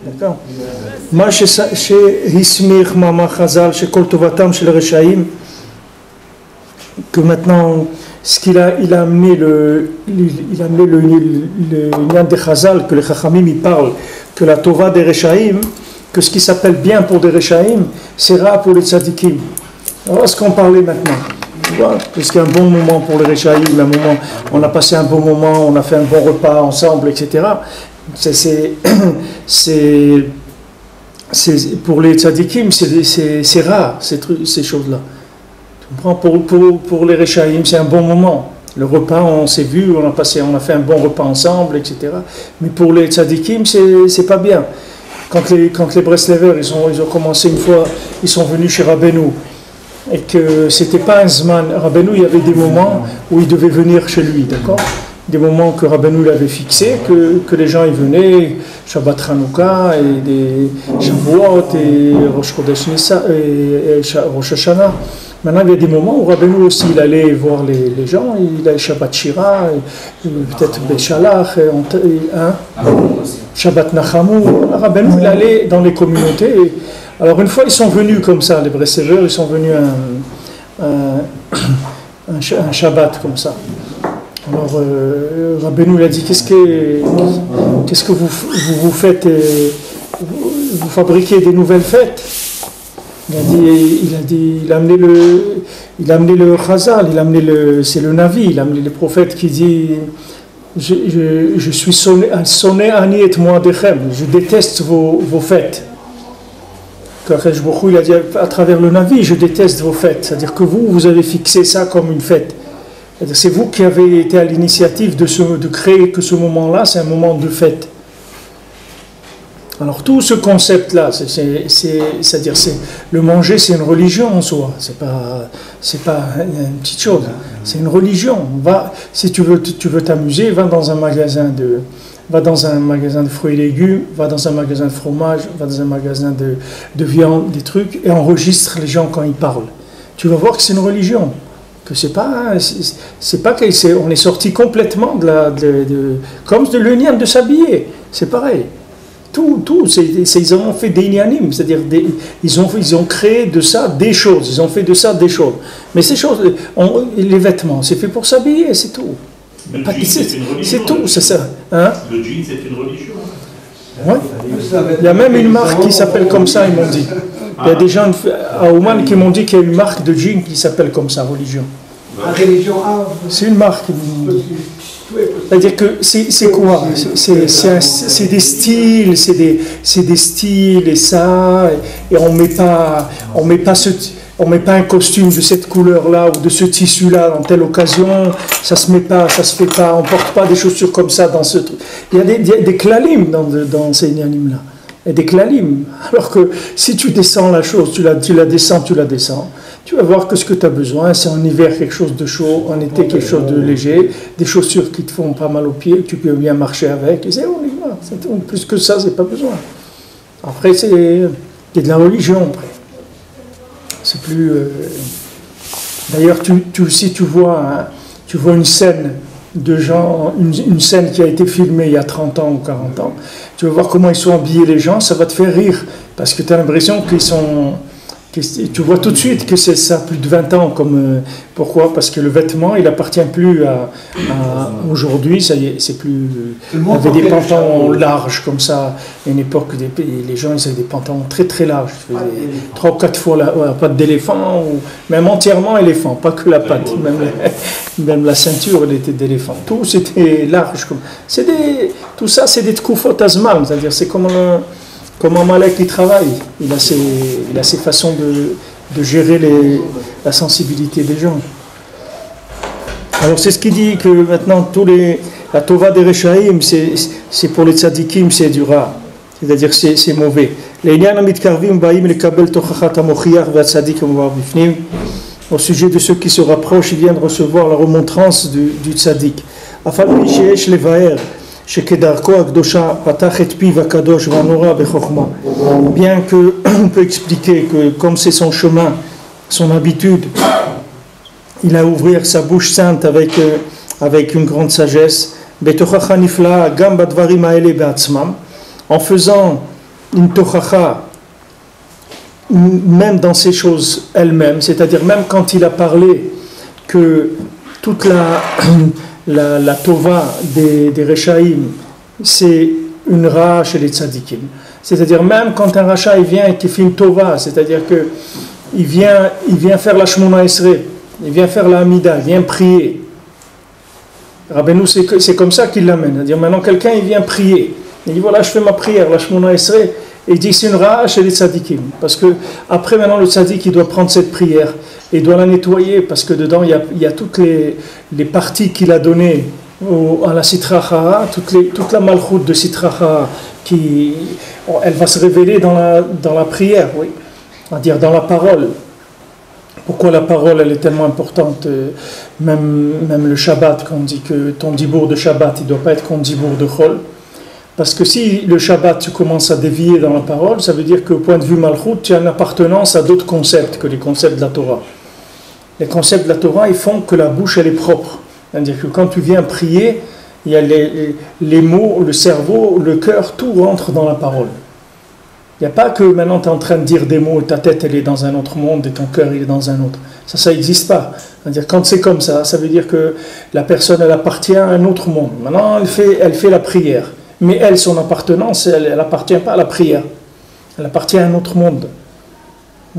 d'accord. מה שהסמיך מאמר חז"ל שכל טובתם של הרשעים, que maintenant ce qu'il a, il a amené le lien des Chazal, que les Chachamim y parlent, que la Tova des Rechaim, que ce qui s'appelle bien pour des Rechaim, c'est rare pour les Tzadikim. Alors, est-ce qu'on parlait maintenant? Parce qu'il y a un bon moment pour les Rechaim, un moment, on a passé un bon moment, on a fait un bon repas ensemble, etc. C'est pour les Tzadikim, c'est rare, ces choses-là. Pour les Rechaim, c'est un bon moment. Le repas, on s'est vu, on a fait un bon repas ensemble, etc. Mais pour les Tzadikim, c'est pas bien. Quand les Breslevers, ils ont commencé une fois, ils sont venus chez Rabbeinu, et que c'était pas un Zman. Rabbeinu, il y avait des moments où il devait venir chez lui, d'accord? Des moments que Rabbeinu l'avait fixés, que les gens y venaient, Shabbat Hanouka, et des Shavuot, et Rosh Chodesh Nissan, et Rosh Hashanah. Maintenant, il y a des moments où Rabbeinu aussi, il allait voir les gens, il allait Shabbat Shira, peut-être Béchalach, Shabbat Nachamu. Rabbeinu, il allait dans les communautés. Alors, une fois, ils sont venus comme ça, les Bresséveurs, ils sont venus un Shabbat comme ça. Alors, Rabbeinu, il a dit, qu'est-ce que vous faites, vous fabriquez des nouvelles fêtes? Il a amené le Chazal, c'est le Navi, il a amené le prophète qui dit je suis sonné ani et moadechem, je déteste vos fêtes. Il a dit à travers le Navi, je déteste vos fêtes, c'est-à-dire que vous avez fixé ça comme une fête. C'est vous qui avez été à l'initiative de créer que ce moment-là, c'est un moment de fête. Alors tout ce concept-là, c'est-à-dire le manger, c'est une religion en soi. C'est pas une petite chose. C'est une religion. Si tu veux t'amuser, va dans un magasin de fruits et légumes, va dans un magasin de fromage, va dans un magasin de viande, des trucs, et enregistre les gens quand ils parlent. Tu vas voir que c'est une religion. Que c'est pas on est sorti complètement comme de l'union de s'habiller. C'est pareil. Ils ont fait des inanimes, c'est-à-dire ils ont créé de ça des choses, ils ont fait de ça des choses. Mais ces choses, les vêtements, c'est fait pour s'habiller, c'est tout. C'est tout, c'est ça. Hein? Le jean, c'est une religion. Ouais. Il y a même une marque qui s'appelle comme ça, ils m'ont dit. Il y a des gens à Oman qui m'ont dit qu'il y a une marque de jean qui s'appelle comme ça, religion. C'est une marque, ils m'ont dit. C'est-à-dire que c'est quoi? C'est des styles, c'est des styles et ça, et on met pas un costume de cette couleur-là ou de ce tissu-là dans telle occasion. Ça se fait pas. On porte pas des chaussures comme ça dans ce truc. Il y a des klalim dans ces inanimes-là. Et des klalim. Alors que si tu descends la chose, tu la descends. Tu vas voir que ce que tu as besoin, c'est en hiver quelque chose de chaud, en été quelque chose de léger, des chaussures qui te font pas mal aux pieds, que tu peux bien marcher avec. Et c'est on y va. Plus que ça, c'est pas besoin. Après, il y a de la religion. Après. C'est plus. D'ailleurs, si tu vois une scène de gens, une scène qui a été filmée il y a 30 ans ou 40 ans, tu vas voir comment ils sont habillés les gens, ça va te faire rire, parce que tu as l'impression qu'ils sont... Tu vois tout de suite que c'est ça, plus de 20 ans. Pourquoi? Parce que le vêtement, il appartient plus à aujourd'hui, ça y est, c'est plus... Il y avait des pantalons larges comme ça, à une époque, les gens ils avaient des pantalons très très larges, 3 ou 4 fois la patte d'éléphant, ou même entièrement éléphant, pas que la patte, même la ceinture elle était d'éléphant, tout c'était large. Tout ça c'est des tkoufot azman, c'est-à-dire c'est comme un Malek qui travaille, il a ses façons de gérer la sensibilité des gens. Alors c'est ce qui dit que maintenant la Tova des Rechaim, c'est pour les tzadikim, c'est du rare, c'est-à-dire c'est mauvais. au sujet de ceux qui se rapprochent, il vient de recevoir la remontrance du tzaddik. Bien que on peut expliquer que comme c'est son chemin, son habitude, il a ouvert sa bouche sainte avec une grande sagesse, en faisant une tochacha, même dans ces choses elles-mêmes, c'est-à-dire même quand il a parlé que toute la tova des Rechaïm, c'est une racha chez les tzadikim. C'est-à-dire même quand un racha il vient et qu'il fait une tova, c'est-à-dire que il vient faire la Shmona Esrei, il vient faire la Hamida, il vient prier. Rabbeinu, c'est comme ça qu'il l'amène. C'est-à-dire maintenant quelqu'un il vient prier. Il dit voilà, je fais ma prière, la Shmona Esrei, et il dit c'est une racha chez les tzadikim. Parce que après maintenant le tzadik il doit prendre cette prière et il doit la nettoyer parce que dedans il y a toutes les parties qu'il a données à la Sitra Achara, toute la malchoute de Sitra Achara elle va se révéler dans la prière, oui. C'est-à-dire dans la parole. Pourquoi la parole elle est tellement importante, même le Shabbat, quand on dit que ton dibour de Shabbat, il ne doit pas être comme dibour de Chol. Parce que si le Shabbat, tu commences à dévier dans la parole, ça veut dire qu'au point de vue Malchut, tu as une appartenance à d'autres concepts que les concepts de la Torah. Les concepts de la Torah, ils font que la bouche, elle est propre. C'est-à-dire que quand tu viens prier, il y a les mots, le cerveau, le cœur, tout rentre dans la parole. Il n'y a pas que maintenant tu es en train de dire des mots et ta tête, elle est dans un autre monde et ton cœur, il est dans un autre. Ça n'existe pas. C'est-à-dire quand c'est comme ça, ça veut dire que la personne, elle appartient à un autre monde. Maintenant, elle fait la prière. Mais elle, son appartenance, elle n'appartient pas à la prière. Elle appartient à un autre monde,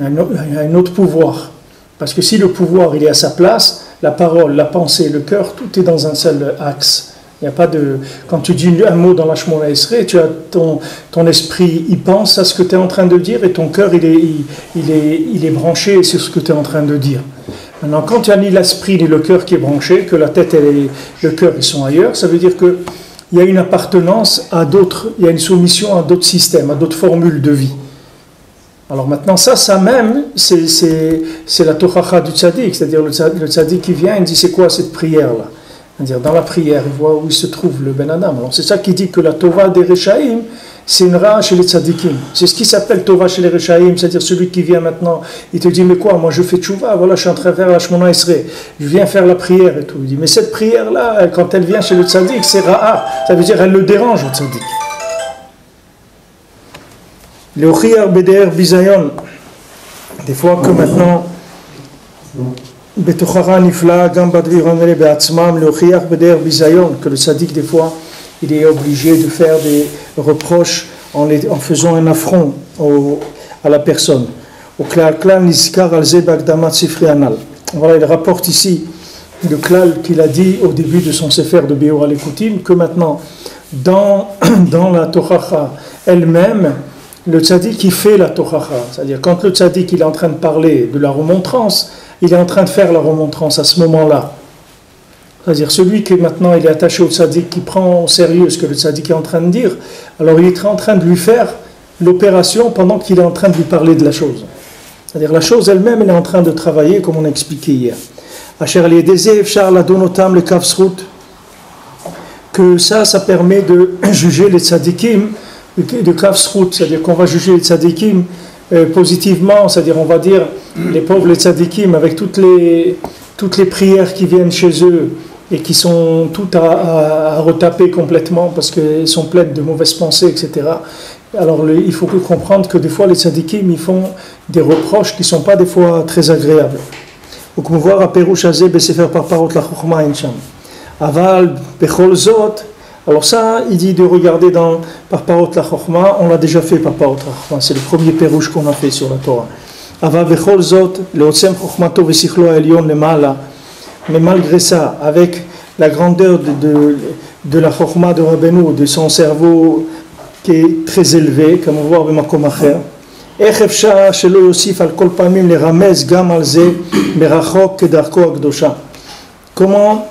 à un autre pouvoir. Parce que si le pouvoir il est à sa place, la parole, la pensée, le cœur, tout est dans un seul axe. Il n'y a pas de... Quand tu dis un mot dans la Shmona Esrei, tu as ton esprit, il pense à ce que tu es en train de dire et ton cœur, il est branché sur ce que tu es en train de dire. Maintenant, quand tu as ni l'esprit ni le cœur qui est branché, que la tête et le cœur ils sont ailleurs, ça veut dire que il y a une appartenance à d'autres, il y a une soumission à d'autres systèmes, à d'autres formules de vie. Alors maintenant, ça même, c'est la tochacha du tzaddik, c'est-à-dire le tzaddik qui vient, il dit c'est quoi cette prière-là? C'est-à-dire dans la prière, il voit où il se trouve le Ben Adam. Alors c'est ça qui dit que la tova des Rechaïm, c'est une racha chez les tzaddikim. C'est ce qui s'appelle tova chez les Rechaïm, c'est-à-dire celui qui vient maintenant, il te dit mais quoi, moi je fais tchouva, voilà je suis en train de faire la Shmona Esrei, je viens faire la prière et tout. Il dit mais cette prière-là, quand elle vient chez le tzaddik, c'est ra'a, ça veut dire elle le dérange au tzaddik. Le Ochiyar Beder Bizayon, des fois que maintenant, Betochara Nifla, Gambadvironere Beatzmam, le Ochiyar Beder Bizayon, que le tzaddik des fois, il est obligé de faire des reproches en faisant un affront à la personne. Voilà, il rapporte ici le klal qu'il a dit au début de son sefer de Beor Alekutim, que maintenant, dans la tochacha elle-même, le tzaddik il fait la tochacha. C'est-à-dire quand le tzaddik il est en train de parler de la remontrance, il est en train de faire la remontrance à ce moment-là. C'est-à-dire celui qui maintenant il est attaché au tzaddik, qui prend au sérieux ce que le tzaddik est en train de dire, alors il est en train de lui faire l'opération pendant qu'il est en train de lui parler de la chose. C'est-à-dire la chose elle-même, elle est en train de travailler comme on a expliqué hier. Que ça permet de juger les tzaddikim de kafsrout, c'est-à-dire qu'on va juger les tzaddikim positivement, c'est-à-dire on va dire les pauvres les tzaddikim avec toutes les prières qui viennent chez eux et qui sont toutes à retaper complètement parce qu'elles sont pleines de mauvaises pensées, etc. Alors il faut comprendre que des fois les tzaddikim ils font des reproches qui ne sont pas des fois très agréables. Donc on voit à Perouch Azé Besefer par parot la chokhma incham. Aval bechol zot. Alors ça, il dit de regarder par parot la chokhma. On l'a déjà fait par parot la chokhma. C'est le premier Perouch qu'on a fait sur la Torah. Aval bechol zot leotzem chokhmato vesichlo elyon lemala. Mais malgré ça, avec la grandeur de la chokhma de Rabbeinu, de son cerveau qui est très élevé, comme on voit dans Makom Acher. איך אפשר שלא יוסיף על כל פעמים לרמז גם על זה מרחוק כדרכו הקדושה? Comment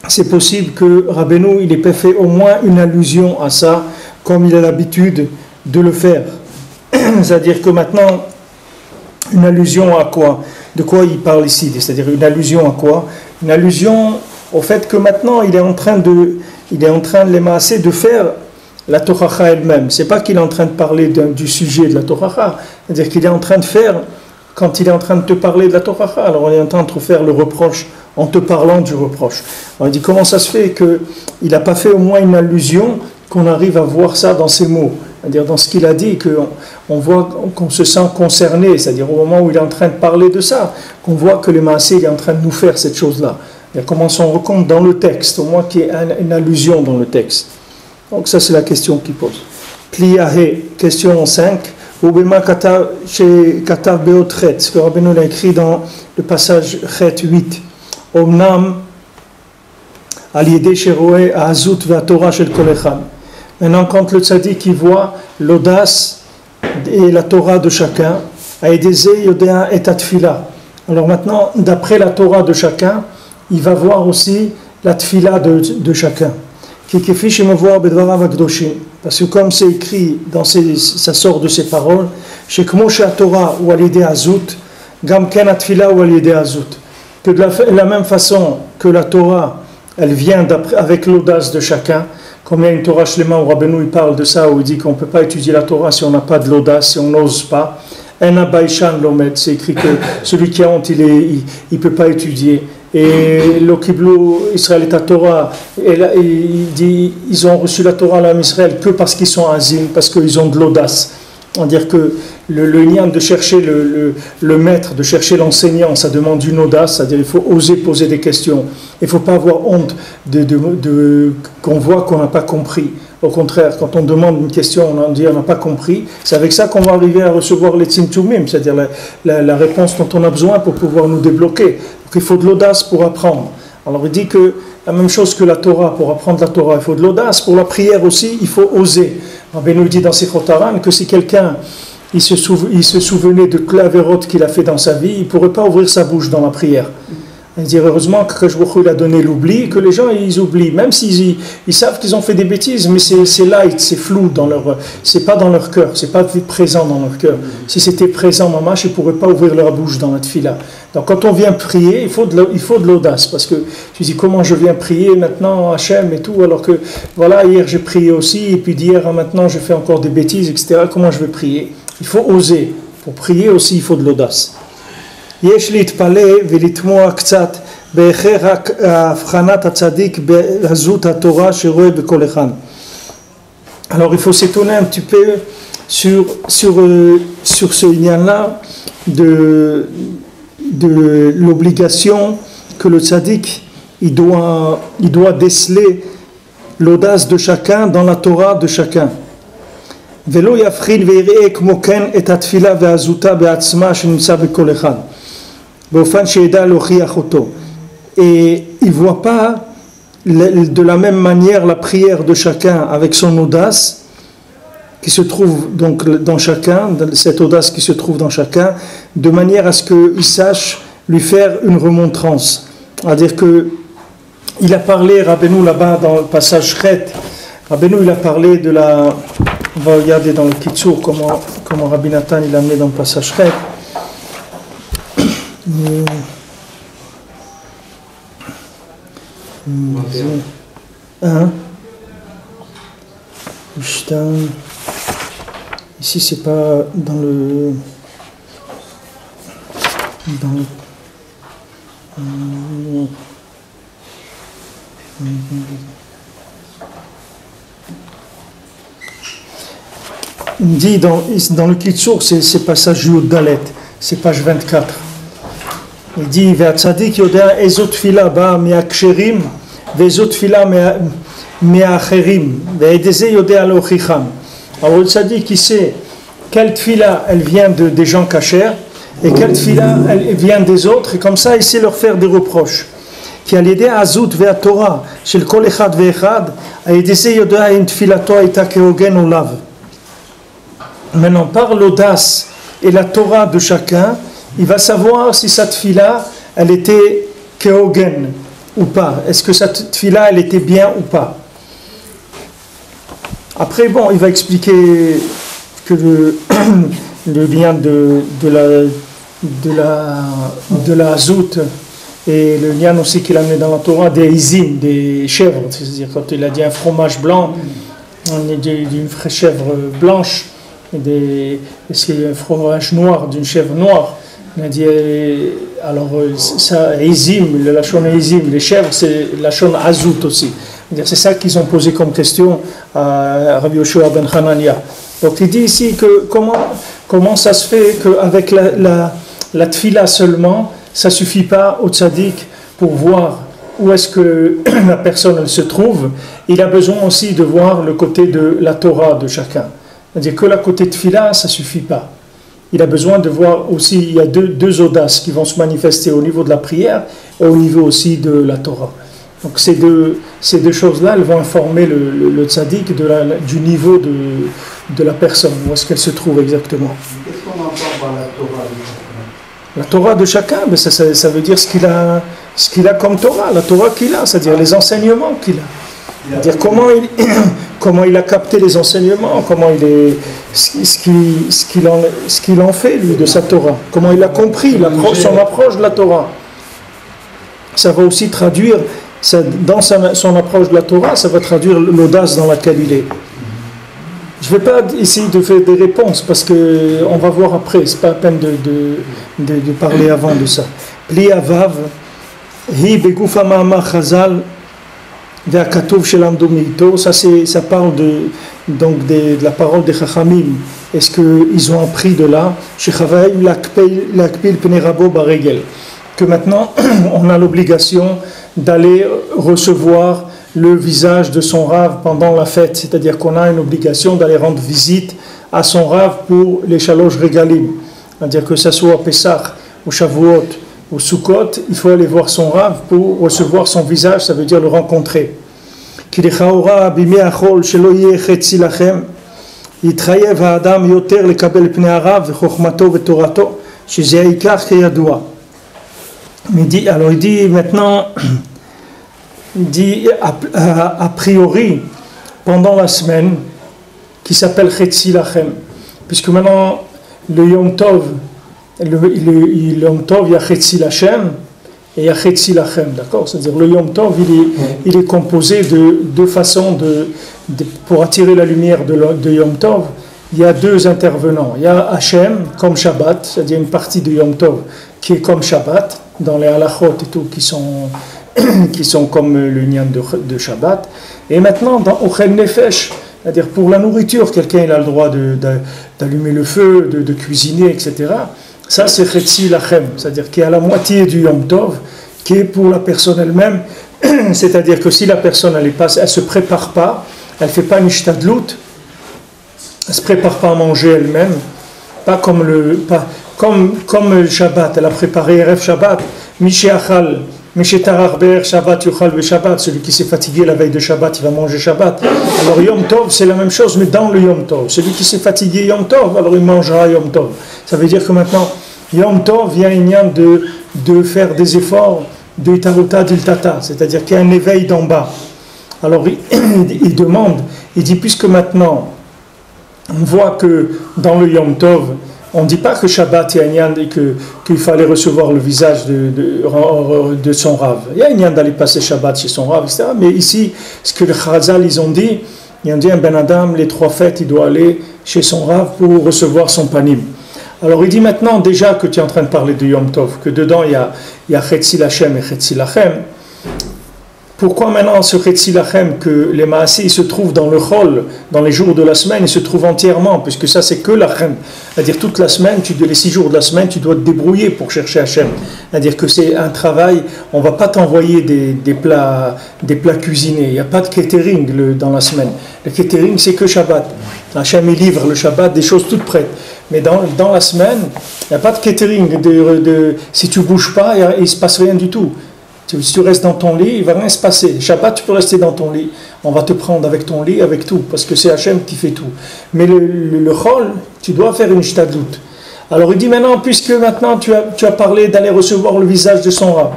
c'est possible que Rabbeinu il ait fait au moins une allusion à ça comme il a l'habitude de le faire? C'est-à-dire que maintenant Une allusion à quoi? De quoi il parle ici? C'est-à-dire une allusion à quoi? Une allusion au fait que maintenant il est en train de les masser de faire la Tochacha elle-même. C'est pas qu'il est en train de parler du sujet de la Tochacha, c'est-à-dire qu'il est en train de faire, quand il est en train de te parler de la Tochacha, alors on est en train de te faire le reproche en te parlant du reproche. Alors il dit comment ça se fait qu'il n'a pas fait au moins une allusion, qu'on arrive à voir ça dans ses mots, c'est-à-dire dans ce qu'il a dit, qu'on voit qu'on se sent concerné, c'est-à-dire au moment où il est en train de parler de ça, qu'on voit que le Maasé est en train de nous faire cette chose-là. Il y a comment on rencontre dans le texte, au moins qu'il y ait une allusion dans le texte. Donc ça c'est la question qu'il pose. Pliahe, question 5. Ubema katav beot chet, ce que Rabbeinu l'a écrit dans le passage chet 8. Omnam al yedei sheroe azut ve'atorah shel kol echad. Maintenant, quand le tzaddik il voit l'audace et la Torah de chacun, aedeze yodea et atfila. Alors maintenant, d'après la Torah de chacun, il va voir aussi la tfila de chacun. Parce que comme c'est écrit, ça sort de ses paroles, que de la même façon que la Torah, elle vient avec l'audace de chacun, comme il y a une Torah Shlema où Rabbeinu il parle de ça, où il dit qu'on ne peut pas étudier la Torah si on n'a pas de l'audace, si on n'ose pas. C'est écrit que celui qui a honte, il ne peut pas étudier. Et l'Okiblu Israël et la Torah, il dit ils ont reçu la Torah à Israël que parce qu'ils sont azim, parce qu'ils ont de l'audace. C'est-à-dire que le niam de chercher le maître, de chercher l'enseignant, ça demande une audace, c'est-à-dire il faut oser poser des questions. Il ne faut pas avoir honte qu'on voit qu'on n'a pas compris. Au contraire, quand on demande une question, on dit on n'a pas compris, c'est avec ça qu'on va arriver à recevoir les tzimtzumim, c'est-à-dire la réponse dont on a besoin pour pouvoir nous débloquer. Donc il faut de l'audace pour apprendre. Alors il dit que la même chose que la Torah, pour apprendre la Torah, il faut de l'audace. Pour la prière aussi, il faut oser. Rabbeinu dit dans Sichot Haran que si quelqu'un il se souvenait de Klaverot qu'il a fait dans sa vie, il ne pourrait pas ouvrir sa bouche dans la prière. Il dit heureusement que Kadosh Baruch Hu il a donné l'oubli, que les gens ils oublient, même s'ils savent qu'ils ont fait des bêtises, mais c'est light, c'est flou c'est pas dans leur cœur, c'est pas présent dans leur cœur. Si c'était présent, mamash, ils ne pourraient pas ouvrir leur bouche dans la tefila. Donc quand on vient prier, il faut de l'audace, parce que tu dis comment je viens prier maintenant Hachem et tout, alors que voilà, hier j'ai prié aussi, et puis d'hier à maintenant je fais encore des bêtises, etc. Comment je vais prier? Il faut oser. Pour prier aussi, il faut de l'audace. יש להתפלא ולתמוע קצת בהכרח הבחנת הצדיק בעזות התורה שרואה בכל אחד. Alors il faut s'étonner un petit peu sur ce lien-là de l'obligation que le tzaddik il doit déceler l'audace de chacun dans la Torah de chacun. ולא יבחין ויראה כמו כן את התפילה והעזותה בעצמה שנמצא בכל אחד. Et il ne voit pas de la même manière la prière de chacun avec son audace qui se trouve donc dans chacun, cette audace qui se trouve dans chacun, de manière à ce qu'il sache lui faire une remontrance. C'est-à-dire qu'il a parlé, Rabbeinu là-bas dans le passage Chet, Rabbeinu il a parlé de la... On va regarder dans le Kitsur comment Rabbi Nathan il a amené dans le passage Chet. Ici c'est pas dans le il dit dans le Kitsur, c'est passage Yud Dalet, c'est page 24. Il dit והצדיק יודע איזו תפילה באה מהכשרים ואיזו תפילה מהאחרים ועד זה יודע להוכיחם. Alors le tzaddik il sait quelle tfila elle vient des gens cachers et quelle tfila elle vient des autres, et comme ça il sait leur faire des reproches. כי על ידי העזות והתורה של כל אחד ואחד על ידי זה יודע אם תפילתו הייתה כהוגן או לאו. Maintenant par l'audace et la Torah de chacun, il va savoir si cette tefila elle était kehogen ou pas. Est-ce que cette tefila elle était bien ou pas? Après, bon, il va expliquer que le lien de de la Hazout, et le Nyan aussi qu'il a amené dans la Torah, des Izim, des chèvres, c'est-à-dire quand il a dit un fromage blanc, on est d'une chèvre blanche, c'est un fromage noir d'une chèvre noire. On a dit, alors ça, Izim, le Lachon Izim, les chèvres, c'est Lachon Hazout aussi. C'est ça qu'ils ont posé comme question à Rabbi Yoshua ben Hanania. Donc il dit ici que comment ça se fait qu'avec la tfila seulement, ça ne suffit pas au tzaddik pour voir où est-ce que la personne elle se trouve. Il a besoin aussi de voir le côté de la Torah de chacun. C'est-à-dire que la côté tfila, ça ne suffit pas. Il a besoin de voir aussi, il y a deux audaces qui vont se manifester au niveau de la prière et au niveau aussi de la Torah. Donc ces deux choses-là, elles vont informer le tzaddik du niveau de la personne, où est-ce qu'elle se trouve exactement. Qu'est-ce qu'on entend par la Torah? La Torah de chacun, mais ça veut dire ce qu'il a comme Torah, la Torah qu'il a, c'est-à-dire les enseignements qu'il a. C'est-à-dire comment il a capté les enseignements, ce qu'il en fait, lui, de sa Torah, comment il a compris son approche de la Torah. Ça va aussi traduire, dans son approche de la Torah, ça va traduire l'audace dans laquelle il est. Je ne vais pas essayer de faire des réponses parce qu'on va voir après, ce n'est pas la peine de parler avant de ça. Pli avav, hi begufa ma'amar chazal, ve'akatov shelam domito, ça parle de la parole des Chachamim. Est-ce qu'ils ont appris de là, shechavaim lakpil pnei rabo baregel, que maintenant on a l'obligation d'aller recevoir le visage de son Rav pendant la fête, c'est-à-dire qu'on a une obligation d'aller rendre visite à son Rav pour les Shalosh Regalim, c'est-à-dire que ça soit Pessah, ou Shavuot, ou Sukkot, il faut aller voir son Rav pour recevoir son visage, ça veut dire le rencontrer. Ki lechaora bimei achol shelo yeh chetzi lachem, yitchayev ha'adam yoter lekabel pnei harav v'chochmato v'torato, shezeh ha'ikar keyadua. Alors il dit maintenant, il dit a priori pendant la semaine qui s'appelle Chetzi Lachem, puisque maintenant le Yom Tov, il y a Chetzi Lachem et il y a Chetzi Lachem, d'accord? C'est-à-dire le Yom Tov il est composé de deux façons pour attirer la lumière de Yom Tov. Il y a deux intervenants, il y a Hachem comme Shabbat, c'est-à-dire une partie de Yom Tov qui est comme Shabbat dans les halachot et tout qui sont comme le nian de Shabbat. Et maintenant, dans Ochel Nefesh, c'est-à-dire pour la nourriture, quelqu'un il a le droit d'allumer le feu, de cuisiner, etc. Ça, c'est Chetzi Lachem, c'est-à-dire qu'il y a la moitié du Yom Tov qui est pour la personne elle-même. C'est-à-dire que si la personne elle ne se prépare pas, elle ne fait pas une shtadlut, elle ne se prépare pas à manger elle-même, pas comme le Shabbat, elle a préparé Erev Shabbat, Mishéachal, Mishétarar Ber Shabbat, Yuchal Ve Shabbat, celui qui s'est fatigué la veille de Shabbat, il va manger Shabbat. Alors Yom Tov, c'est la même chose, mais dans le Yom Tov. Celui qui s'est fatigué Yom Tov, alors il mangera Yom Tov. Ça veut dire que maintenant, Yom Tov vient de faire des efforts de Itaruta d'Iltata, c'est-à-dire qu'il y a un éveil d'en bas. Alors il demande, il dit, puisque maintenant, on voit que dans le Yom Tov, on ne dit pas que Shabbat, il y a un et qu'il fallait recevoir le visage de son Rav. Il y a un yan d'aller passer Shabbat chez son Rav, etc. Mais ici, ce que les Chazal, ils ont dit un Ben Adam, les 3 fêtes, il doit aller chez son Rav pour recevoir son panim. Alors il dit maintenant, déjà que tu es en train de parler de Yom Tov, que dedans il y a Chetzi Lachem et Chetzi Lachem. Pourquoi maintenant ce Chetzi Lachem que les Maasé se trouvent dans le Chol, dans les jours de la semaine, ils se trouvent entièrement, puisque ça c'est que Lachem. C'est-à-dire toute la semaine, les 6 jours de la semaine, tu dois te débrouiller pour chercher Hachem. C'est-à-dire que c'est un travail, on ne va pas t'envoyer des plats cuisinés, il n'y a pas de catering dans la semaine. Le catering c'est que Shabbat. Hachem il livre le Shabbat des choses toutes prêtes. Mais dans la semaine, il n'y a pas de catering. Si tu ne bouges pas, il ne se passe rien du tout. Si tu restes dans ton lit, il ne va rien se passer. Shabbat, tu peux rester dans ton lit. On va te prendre avec ton lit, avec tout, parce que c'est Hachem qui fait tout. Mais le chol, tu dois faire une shtadlut. Alors il dit maintenant, puisque maintenant tu as parlé d'aller recevoir le visage de son Rav.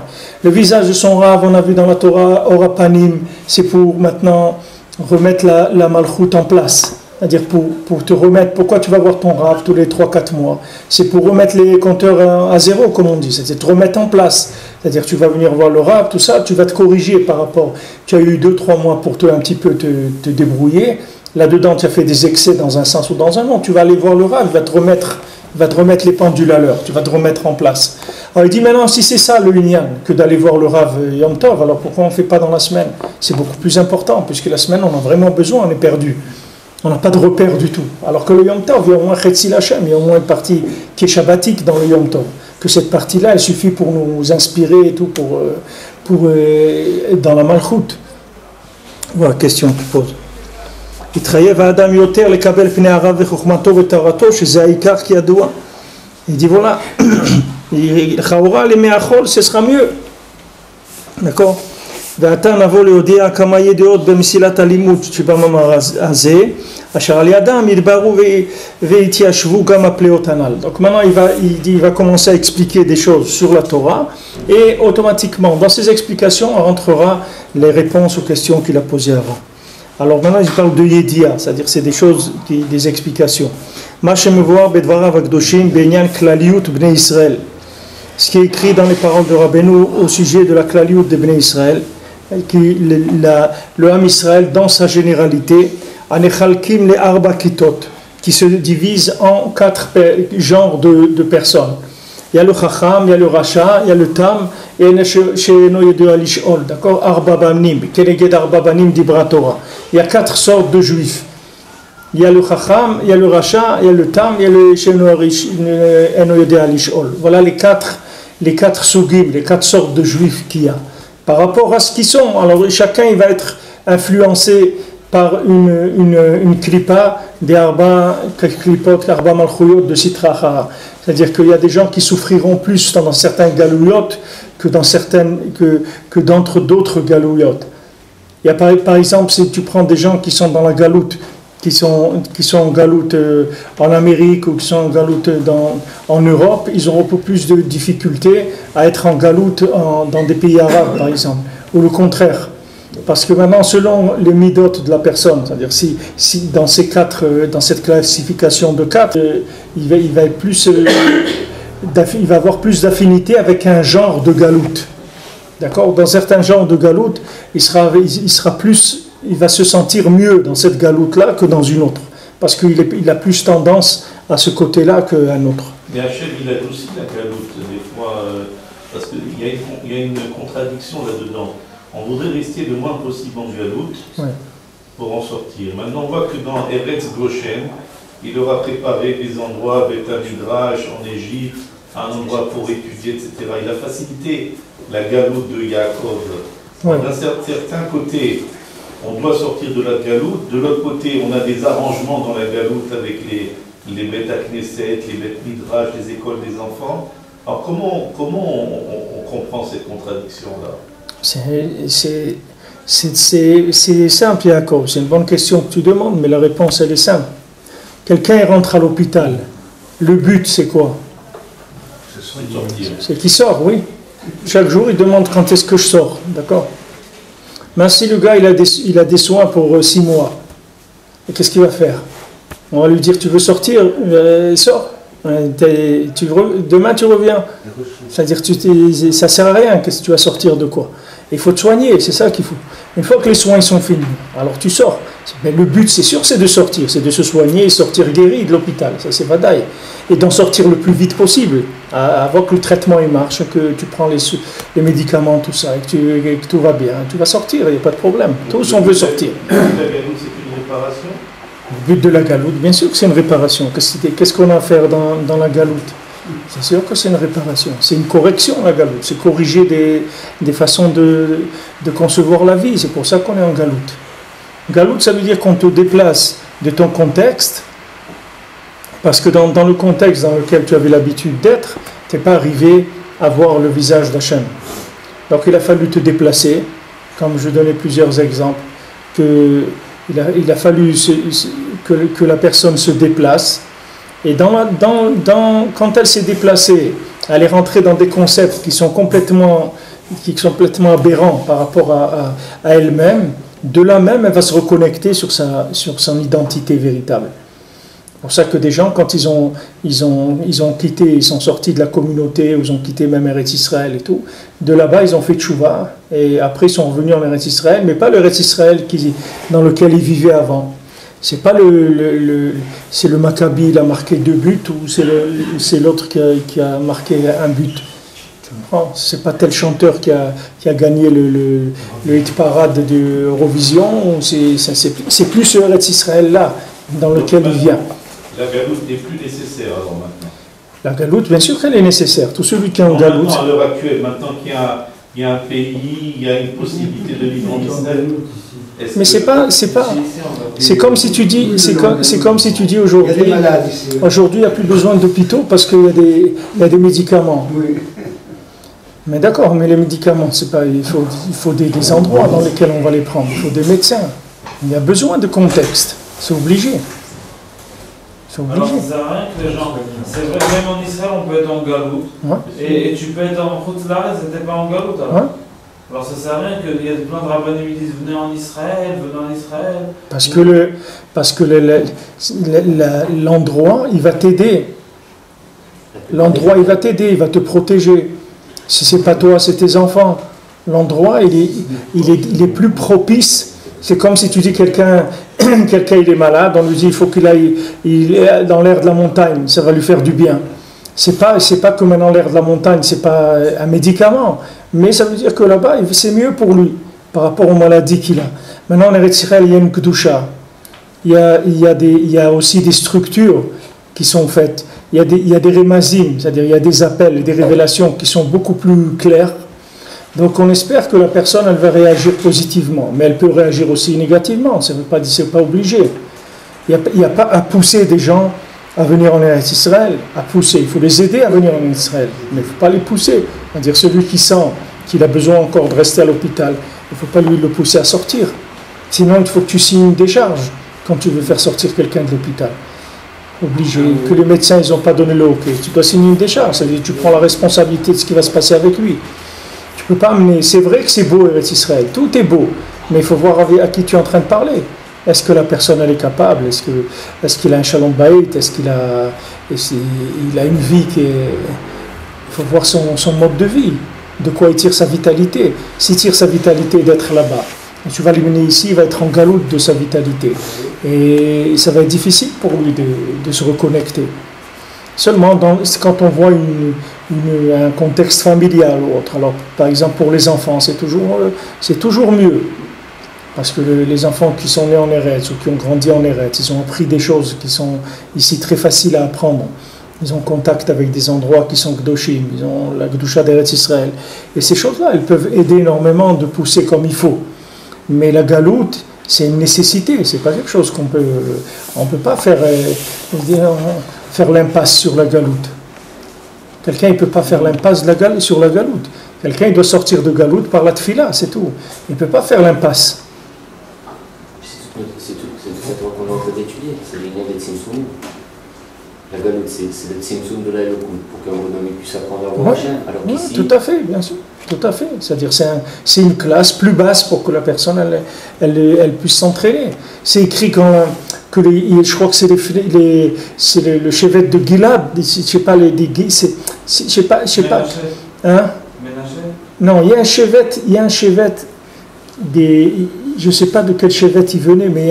Le visage de son Rav, on a vu dans la Torah, Orapanim, c'est pour maintenant remettre la malchoute en place. C'est-à-dire pour te remettre, pourquoi tu vas voir ton Rav tous les 3-4 mois? C'est pour remettre les compteurs à zéro, comme on dit, c'est te remettre en place. C'est-à-dire tu vas venir voir le Rav, tout ça, tu vas te corriger par rapport. Tu as eu 2-3 mois pour un petit peu te débrouiller. Là-dedans, tu as fait des excès dans un sens ou dans un autre. Tu vas aller voir le Rav, il va te remettre les pendules à l'heure, tu vas te remettre en place. Alors il dit maintenant, si c'est ça le Inyan, que d'aller voir le Rav Yom Tov, alors pourquoi on ne fait pas dans la semaine? C'est beaucoup plus important, puisque la semaine, on a vraiment besoin, on est perdu. On n'a pas de repère du tout. Alors que le Yom Tov, il y a au moins Chetzil Hashem, il y a au moins une partie qui est shabbatique dans le Yom Tov. Que cette partie-là, elle suffit pour nous inspirer et tout, pour dans la Malchut. Voilà, question qu'il pose. Il dit voilà, les meachol, ce sera mieux. D'accord? ועתה נבוא להודיע כמה ידיעות במסילת הלימוד שבמאמר הזה, אשר על ידם ידברו ויתיישבו גם הפלאות הנ"ל. Donc maintenant il va commencer à expliquer des choses sur la Torah et automatiquement dans ces explications on rentrera les réponses aux questions qu'il a posées avant. Alors maintenant il parle de Yedia, c'est-à-dire c'est des choses, des explications. מה שמבואר בדבריו הקדושים בעניין כלליות בני ישראל. Ce qui est écrit dans les paroles de Rabbeinu au sujet de la Klaliout de Bnei Israël, le Ham Israël dans sa généralité, Anechalkim le Arba Kitot, qui se divise en 4 genres de personnes. Il y a le Chacham, il y a le Rasha, il y a le Tam, et She'eno Yedu Alishol, d'accord? Arba Banim, Keneged Arba Banim Dibra Torah. Il y a 4 sortes de juifs. Il y a le Chacham, il y a le Rasha, il y a le Tam, il y a le She'eno Yedu Alishol. Voilà les 4 sugim, les 4 sortes de juifs qu'il y a. Par rapport à ce qu'ils sont, alors chacun il va être influencé par une klipa des Arba klipot, Arba Malchuyot de Sitra Achara. C'est-à-dire qu'il y a des gens qui souffriront plus dans certains galouyot que d'entre d'autres galouyot. Il y a par exemple, si tu prends des gens qui sont dans la galoute, qui sont en galoute en Amérique ou qui sont en galoute en Europe, ils auront beaucoup plus de difficultés à être en galoute dans des pays arabes, par exemple, ou le contraire. Parce que maintenant, selon les midot de la personne, c'est-à-dire si dans cette classification de 4, il va avoir plus d'affinité avec un genre de galoute. D'accord? Dans certains genres de galoute, il va se sentir mieux dans cette galoute-là que dans une autre. Parce qu'il a plus tendance à ce côté-là qu'un autre. Mais Hachem, il a aussi la galoute, des fois, parce qu'il y a une contradiction là-dedans. On voudrait rester le moins possible en galoute pour en sortir. Maintenant, on voit que dans Eretz Goshen, il aura préparé des endroits, Beth Midrash, en Égypte, un endroit pour étudier, etc. Il a facilité la galoute de Yaakov. D'un certain côté, on doit sortir de la galoute. De l'autre côté, on a des arrangements dans la galoute avec les Beth Knesset, les Beth Midrash, les écoles des enfants. Alors comment on comprend cette contradiction-là? C'est simple, Yaakov. C'est une bonne question que tu demandes, mais la réponse, elle est simple. Quelqu'un rentre à l'hôpital. Le but, c'est quoi? C'est qu'il sort, oui. Chaque jour, il demande quand est-ce que je sors. D'accord? Mais si le gars, il a des soins pour 6 mois, et qu'est-ce qu'il va faire? On va lui dire, tu veux sortir? Sors. Demain, tu reviens. C'est-à-dire, ça ne sert à rien. Qu'est-ce que tu vas sortir de quoi? Il faut te soigner, c'est ça qu'il faut. Une fois que les soins sont finis, alors tu sors. Mais le but, c'est sûr, c'est de sortir, c'est de se soigner et sortir guéri de l'hôpital. Ça, c'est vadaï. Et d'en sortir le plus vite possible, avant que le traitement il marche, que tu prends les médicaments, tout ça, et que tout va bien. Tu vas sortir, il n'y a pas de problème. Tous, on veut sortir. La galoute, c'est une réparation? Le but de la galoute, bien sûr que c'est une réparation. Qu'est-ce qu'on a à faire dans la galoute? C'est sûr que c'est une réparation. C'est une correction, la galoute. C'est corriger des façons de concevoir la vie. C'est pour ça qu'on est en galoute. Galoute, ça veut dire qu'on te déplace de ton contexte, parce que dans le contexte dans lequel tu avais l'habitude d'être, tu n'es pas arrivé à voir le visage d'Hachem. Donc il a fallu te déplacer, comme je donnais plusieurs exemples, il a fallu que la personne se déplace, et quand elle s'est déplacée, elle est rentrée dans des concepts qui sont complètement aberrants par rapport à elle-même, de là même, elle va se reconnecter sur son identité véritable. C'est pour ça que des gens, quand ils ont quitté, ils sont sortis de la communauté, ou ils ont quitté même Eretz Israël et tout, de là-bas, ils ont fait tchouva, et après, ils sont revenus en Eretz Israël, mais pas le Eretz Israël dans lequel ils vivaient avant. C'est pas c'est le Maccabi, il a marqué 2 buts, ou c'est l'autre qui a marqué 1 but. C'est pas tel chanteur qui a gagné le hit parade de Eurovision, c'est plus ce Eretz Israël là, dans lequel il vient. La galoute n'est plus nécessaire alors maintenant. La galoute, bien sûr qu'elle est nécessaire. Tout celui qui est en galoute. À l'heure actuelle, maintenant qu'il y a un pays, il y a une possibilité de vivre en Israël. Mais c'est comme si tu dis aujourd'hui il n'y a plus besoin d'hôpitaux parce qu'il y a des médicaments. Oui. Mais d'accord, mais les médicaments, c'est pas, il faut des endroits dans lesquels on va les prendre. Il faut des médecins. Il y a besoin de contexte. C'est obligé. Alors ça sert à rien que les gens. C'est vrai que même en Israël, on peut être en galoute. Ouais. Et tu peux être en Khoutlaret, c'était pas en galoute alors. Ouais. Alors ça sert à rien qu'il y ait plein de rabbins qui disent venez en Israël. Parce que l'endroit, il va t'aider. L'endroit, il va t'aider, il va te protéger. Si c'est pas toi, c'est tes enfants. L'endroit, il est plus propice. C'est comme si tu dis quelqu'un il est malade, on lui dit il faut qu'il aille dans l'air de la montagne, ça va lui faire du bien. C'est pas que maintenant l'air de la montagne, c'est pas un médicament, mais ça veut dire que là-bas, c'est mieux pour lui par rapport aux maladies qu'il a. Maintenant, en Eretz Israël, il y a une kedusha. Il y a aussi des structures qui sont faites. Il y a des remazim, c'est-à-dire il y a des appels et des révélations qui sont beaucoup plus claires. Donc on espère que la personne, elle va réagir positivement, mais elle peut réagir aussi négativement, c'est pas obligé. Il n'y a pas à pousser des gens à venir en Eretz Israël, à pousser, il faut les aider à venir en Eretz Israël, mais il ne faut pas les pousser. C'est-à-dire celui qui sent qu'il a besoin encore de rester à l'hôpital, il ne faut pas lui le pousser à sortir. Sinon il faut que tu signes une décharge quand tu veux faire sortir quelqu'un de l'hôpital. Obligé, que les médecins ils n'ont pas donné le OK. Tu dois signer une décharge, c'est-à-dire tu prends la responsabilité de ce qui va se passer avec lui. Tu peux pas amener. C'est vrai que c'est beau Eretz Israël, tout est beau, mais il faut voir à qui tu es en train de parler. Est-ce que la personne elle est capable? Est-ce qu'il a un shalom bayit? Est-ce qu'il a une vie qui est... Il faut voir son mode de vie, de quoi il tire sa vitalité. S'il tire sa vitalité d'être là-bas, et tu vas l'amener ici, il va être en galoute de sa vitalité. Et ça va être difficile pour lui de se reconnecter. Seulement quand on voit un contexte familial ou autre. Alors, par exemple, pour les enfants, c'est toujours mieux. Parce que les enfants qui sont nés en Eretz ou qui ont grandi en Eretz, ils ont appris des choses qui sont ici très faciles à apprendre. Ils ont contact avec des endroits qui sont Kedoshim, ils ont la Kedusha d'Eretz Israël. Et ces choses-là, elles peuvent aider énormément de pousser comme il faut. Mais la galoute, c'est une nécessité, c'est pas quelque chose on peut pas faire l'impasse sur la galoute. Quelqu'un il peut pas faire l'impasse sur la galoute. Quelqu'un il doit sortir de galoute par la tfila, c'est tout. Il peut pas faire l'impasse. C'est tout ça qu'on est en train d'étudier, c'est l'union des tzimtzum. La galoute, c'est le tzimtzum de la lokout, pour qu'un bonhomme puisse apprendre à voir chien. Alors qu'ici... Tout à fait, bien sûr. Tout à fait. C'est-à-dire c'est une classe plus basse pour que la personne elle puisse s'entraîner. C'est écrit je crois que c'est le chevet de Gilad, je sais pas je sais pas. Hein? Non, il y a un chevet je ne sais pas de quel chevet il venait, mais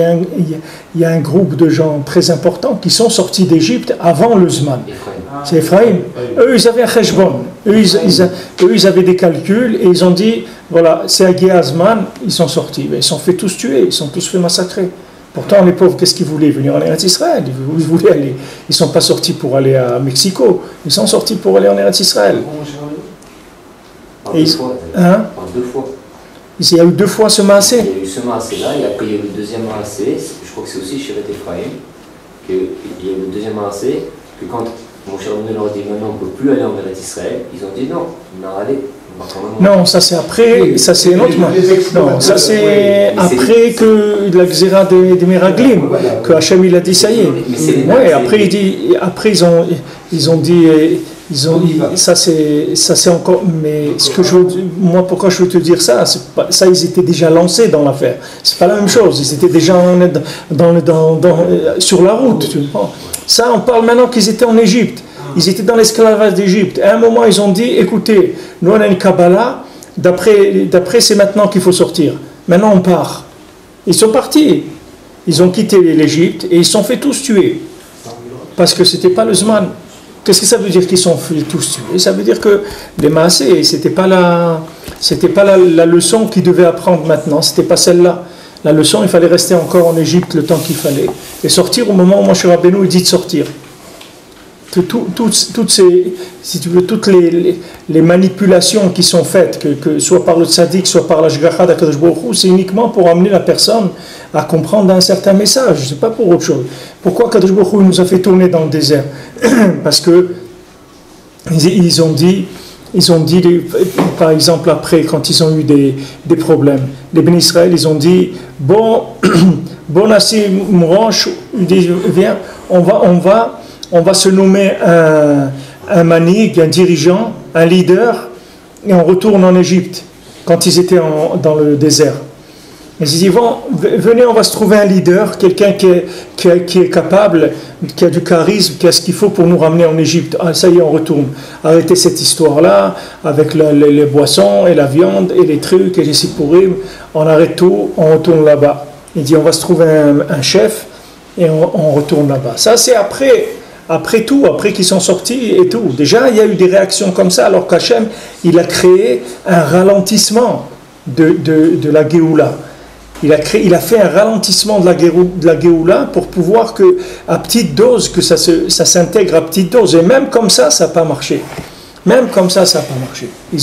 il y a un groupe de gens très importants qui sont sortis d'Égypte avant le Zman. C'est Ephraim. Eux, ils avaient un cheshbon. Eux, ils avaient des calculs et ils ont dit, voilà, c'est Agia Zman, ils sont sortis. Mais ils sont fait tous tuer, ils sont tous fait massacrer. Pourtant, les pauvres, qu'est-ce qu'ils voulaient? Venir en Eretz Israël. Ils voulaient aller. Ils ne sont pas sortis pour aller à Mexico. Ils sont sortis pour aller en Eretz Israël. Par deux fois. Il y a eu 2 fois ce maasé. Il y a eu ce maasé-là, et après il y a eu le deuxième maasé, je crois que c'est aussi chez Ephraim, qu'il y a eu le deuxième maasé, que quand mon cher Rabbeinu leur a dit maintenant on ne peut plus aller en Eretz Israël, ils ont dit non, on va aller. Non, ça c'est après, ça c'est un autre moment. Non, ça c'est après que la Xéra des Meraglim, que Hachem il a dit ça y est. Ouais, après ils ont dit Ça c'est encore. Mais ce que moi, pourquoi je veux te dire ça, ça ils étaient déjà lancés dans l'affaire. C'est pas la même chose. Ils étaient déjà sur la route. Tu vois. Ça, on parle maintenant qu'ils étaient en Égypte. Ils étaient dans l'esclavage d'Égypte. À un moment, ils ont dit, écoutez, nous on a une Kabbalah. D'après, c'est maintenant qu'il faut sortir. Maintenant, on part. Ils sont partis. Ils ont quitté l'Égypte et ils se sont fait tous tuer. Parce que c'était pas le Zman. Qu'est-ce que ça veut dire qu'ils sont fait tous tués? Ça veut dire que les Maasé, c'était pas la leçon qu'ils devaient apprendre maintenant, c'était pas celle-là. La leçon, il fallait rester encore en Égypte le temps qu'il fallait et sortir au moment où Moshe Rabbeinu dit de sortir. Toutes les manipulations qui sont faites, que soit par le tzaddik, soit par la Shgacha d'Akadosh Baruch Hu, c'est uniquement pour amener la personne à comprendre un certain message, c'est pas pour autre chose. Pourquoi Akadosh Baruch Hu nous a fait tourner dans le désert? Parce que ils ont dit, par exemple, après, quand ils ont eu des problèmes, les Béni Israël, ils ont dit, bon Nassi Mouranch, viens, on va se nommer un manig, un dirigeant, un leader, et on retourne en Égypte, quand ils étaient dans le désert. Ils disent, venez, on va se trouver un leader, quelqu'un qui est capable, qui a du charisme, qui a ce qu'il faut pour nous ramener en Égypte. Ah, ça y est, on retourne. Arrêtez cette histoire-là, avec les boissons, et la viande, et les trucs, et les sipourim. On arrête tout, on retourne là-bas. Il dit, on va se trouver un chef, et on retourne là-bas. Ça, c'est après tout, après qu'ils sont sortis et tout. Déjà, il y a eu des réactions comme ça, alors qu'Hachem, il a créé un ralentissement de la Géoula. Il a fait un ralentissement de la Géoula pour pouvoir que, à petite dose, que ça s'intègre à petite dose. Et même comme ça n'a pas marché. Même comme ça n'a pas marché. Ils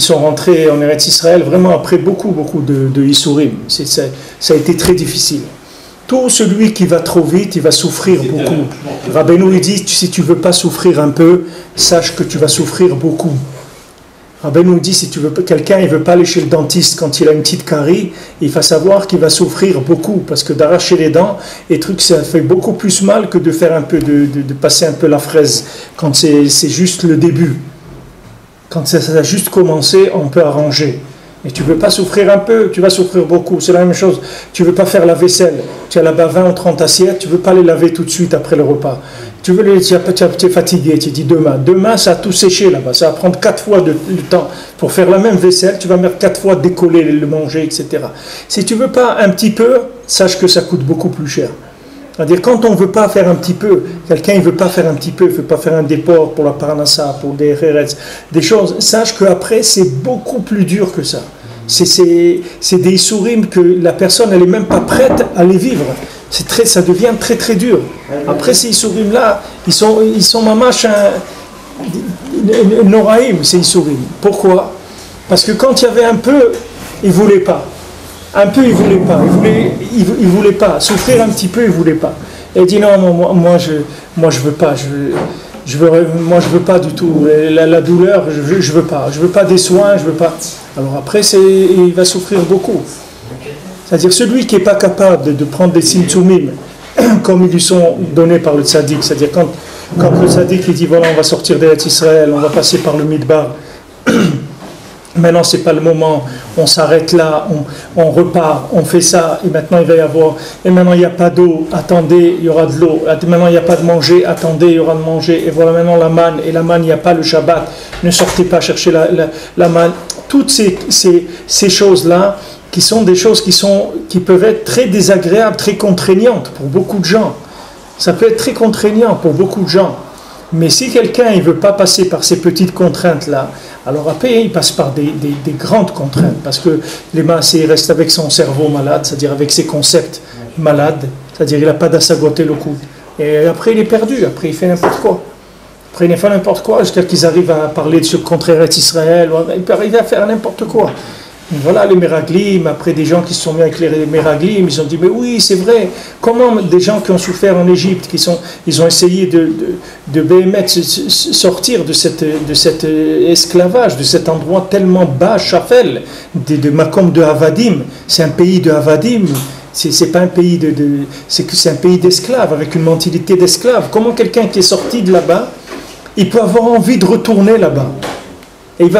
sont rentrés en Eretz Israël vraiment après beaucoup de Issourim. Ça a été très difficile. Tout celui qui va trop vite, il va souffrir beaucoup. Rabbeinu, il dit, si tu ne veux pas souffrir un peu, sache que tu vas souffrir beaucoup. Rabbeinu dit, si tu veux, quelqu'un ne veut pas aller chez le dentiste quand il a une petite carie, il va savoir qu'il va souffrir beaucoup, parce que d'arracher les dents, et trucs, ça fait beaucoup plus mal que de faire un peu de passer un peu la fraise, quand c'est juste le début. Quand ça a juste commencé, on peut arranger. Et tu ne veux pas souffrir un peu, tu vas souffrir beaucoup. C'est la même chose. Tu ne veux pas faire la vaisselle. Tu as là-bas 20 ou 30 assiettes, tu ne veux pas les laver tout de suite après le repas. Tu es fatigué, tu dis demain. Demain, ça a tout séché là-bas. Ça va prendre 4 fois de temps. Pour faire la même vaisselle, tu vas mettre 4 fois décoller, le manger, etc. Si tu ne veux pas un petit peu, sache que ça coûte beaucoup plus cher. C'est-à-dire, quand on ne veut pas faire un petit peu, quelqu'un ne veut pas faire un petit peu, il ne veut pas faire un déport pour la parnassa, pour des réretz, des choses, sache qu'après, c'est beaucoup plus dur que ça. C'est des issourim que la personne, elle n'est même pas prête à les vivre. Ça devient très très dur. Après, ces issourim-là, ils sont mamash noraïm, ces issourim. Pourquoi? Parce que quand il y avait un peu, ils ne voulaient pas. Un peu, il ne voulait pas. Souffrir un petit peu, il ne voulait pas. Et il dit non, moi je veux pas. Moi je veux pas du tout. La douleur, je veux pas. Je veux pas des soins, je veux pas. Alors après, il va souffrir beaucoup. C'est-à-dire celui qui n'est pas capable de prendre des simtsumim comme ils lui sont donnés par le tzaddik. C'est-à-dire quand le tzaddik il dit voilà, on va sortir d'Eretz Israël, on va passer par le Midbar. Maintenant, ce n'est pas le moment, on s'arrête là, on repart, on fait ça, et maintenant il va y avoir, et maintenant il n'y a pas d'eau, attendez, il y aura de l'eau, maintenant il n'y a pas de manger, attendez, il y aura de manger, et voilà maintenant la manne, et la manne, il n'y a pas le Shabbat, ne sortez pas chercher la manne. Toutes ces choses-là, qui sont des choses qui peuvent être très désagréables, très contraignantes pour beaucoup de gens. Ça peut être très contraignant pour beaucoup de gens. Mais si quelqu'un ne veut pas passer par ces petites contraintes-là, alors après, il passe par des grandes contraintes, parce que les maasé, il reste avec son cerveau malade, c'est-à-dire avec ses concepts malades, c'est-à-dire il n'a pas d'assagoté le coup. Et après, il est perdu, après il fait n'importe quoi. Après, il fait n'importe quoi, jusqu'à qu'ils arrivent à parler de ce contraire d'Israël, il peut arriver à faire n'importe quoi. Et voilà les Meraglim, après des gens qui se sont mis avec les Meraglim, ils ont dit mais oui c'est vrai, comment des gens qui ont souffert en Égypte, ils ont essayé de sortir de cet esclavage, de cet endroit tellement bas, Shafel, de Makom de Havadim, c'est un pays de Havadim, c'est pas un pays c'est un pays d'esclaves, avec une mentalité d'esclaves. Comment quelqu'un qui est sorti de là-bas, il peut avoir envie de retourner là-bas. Et il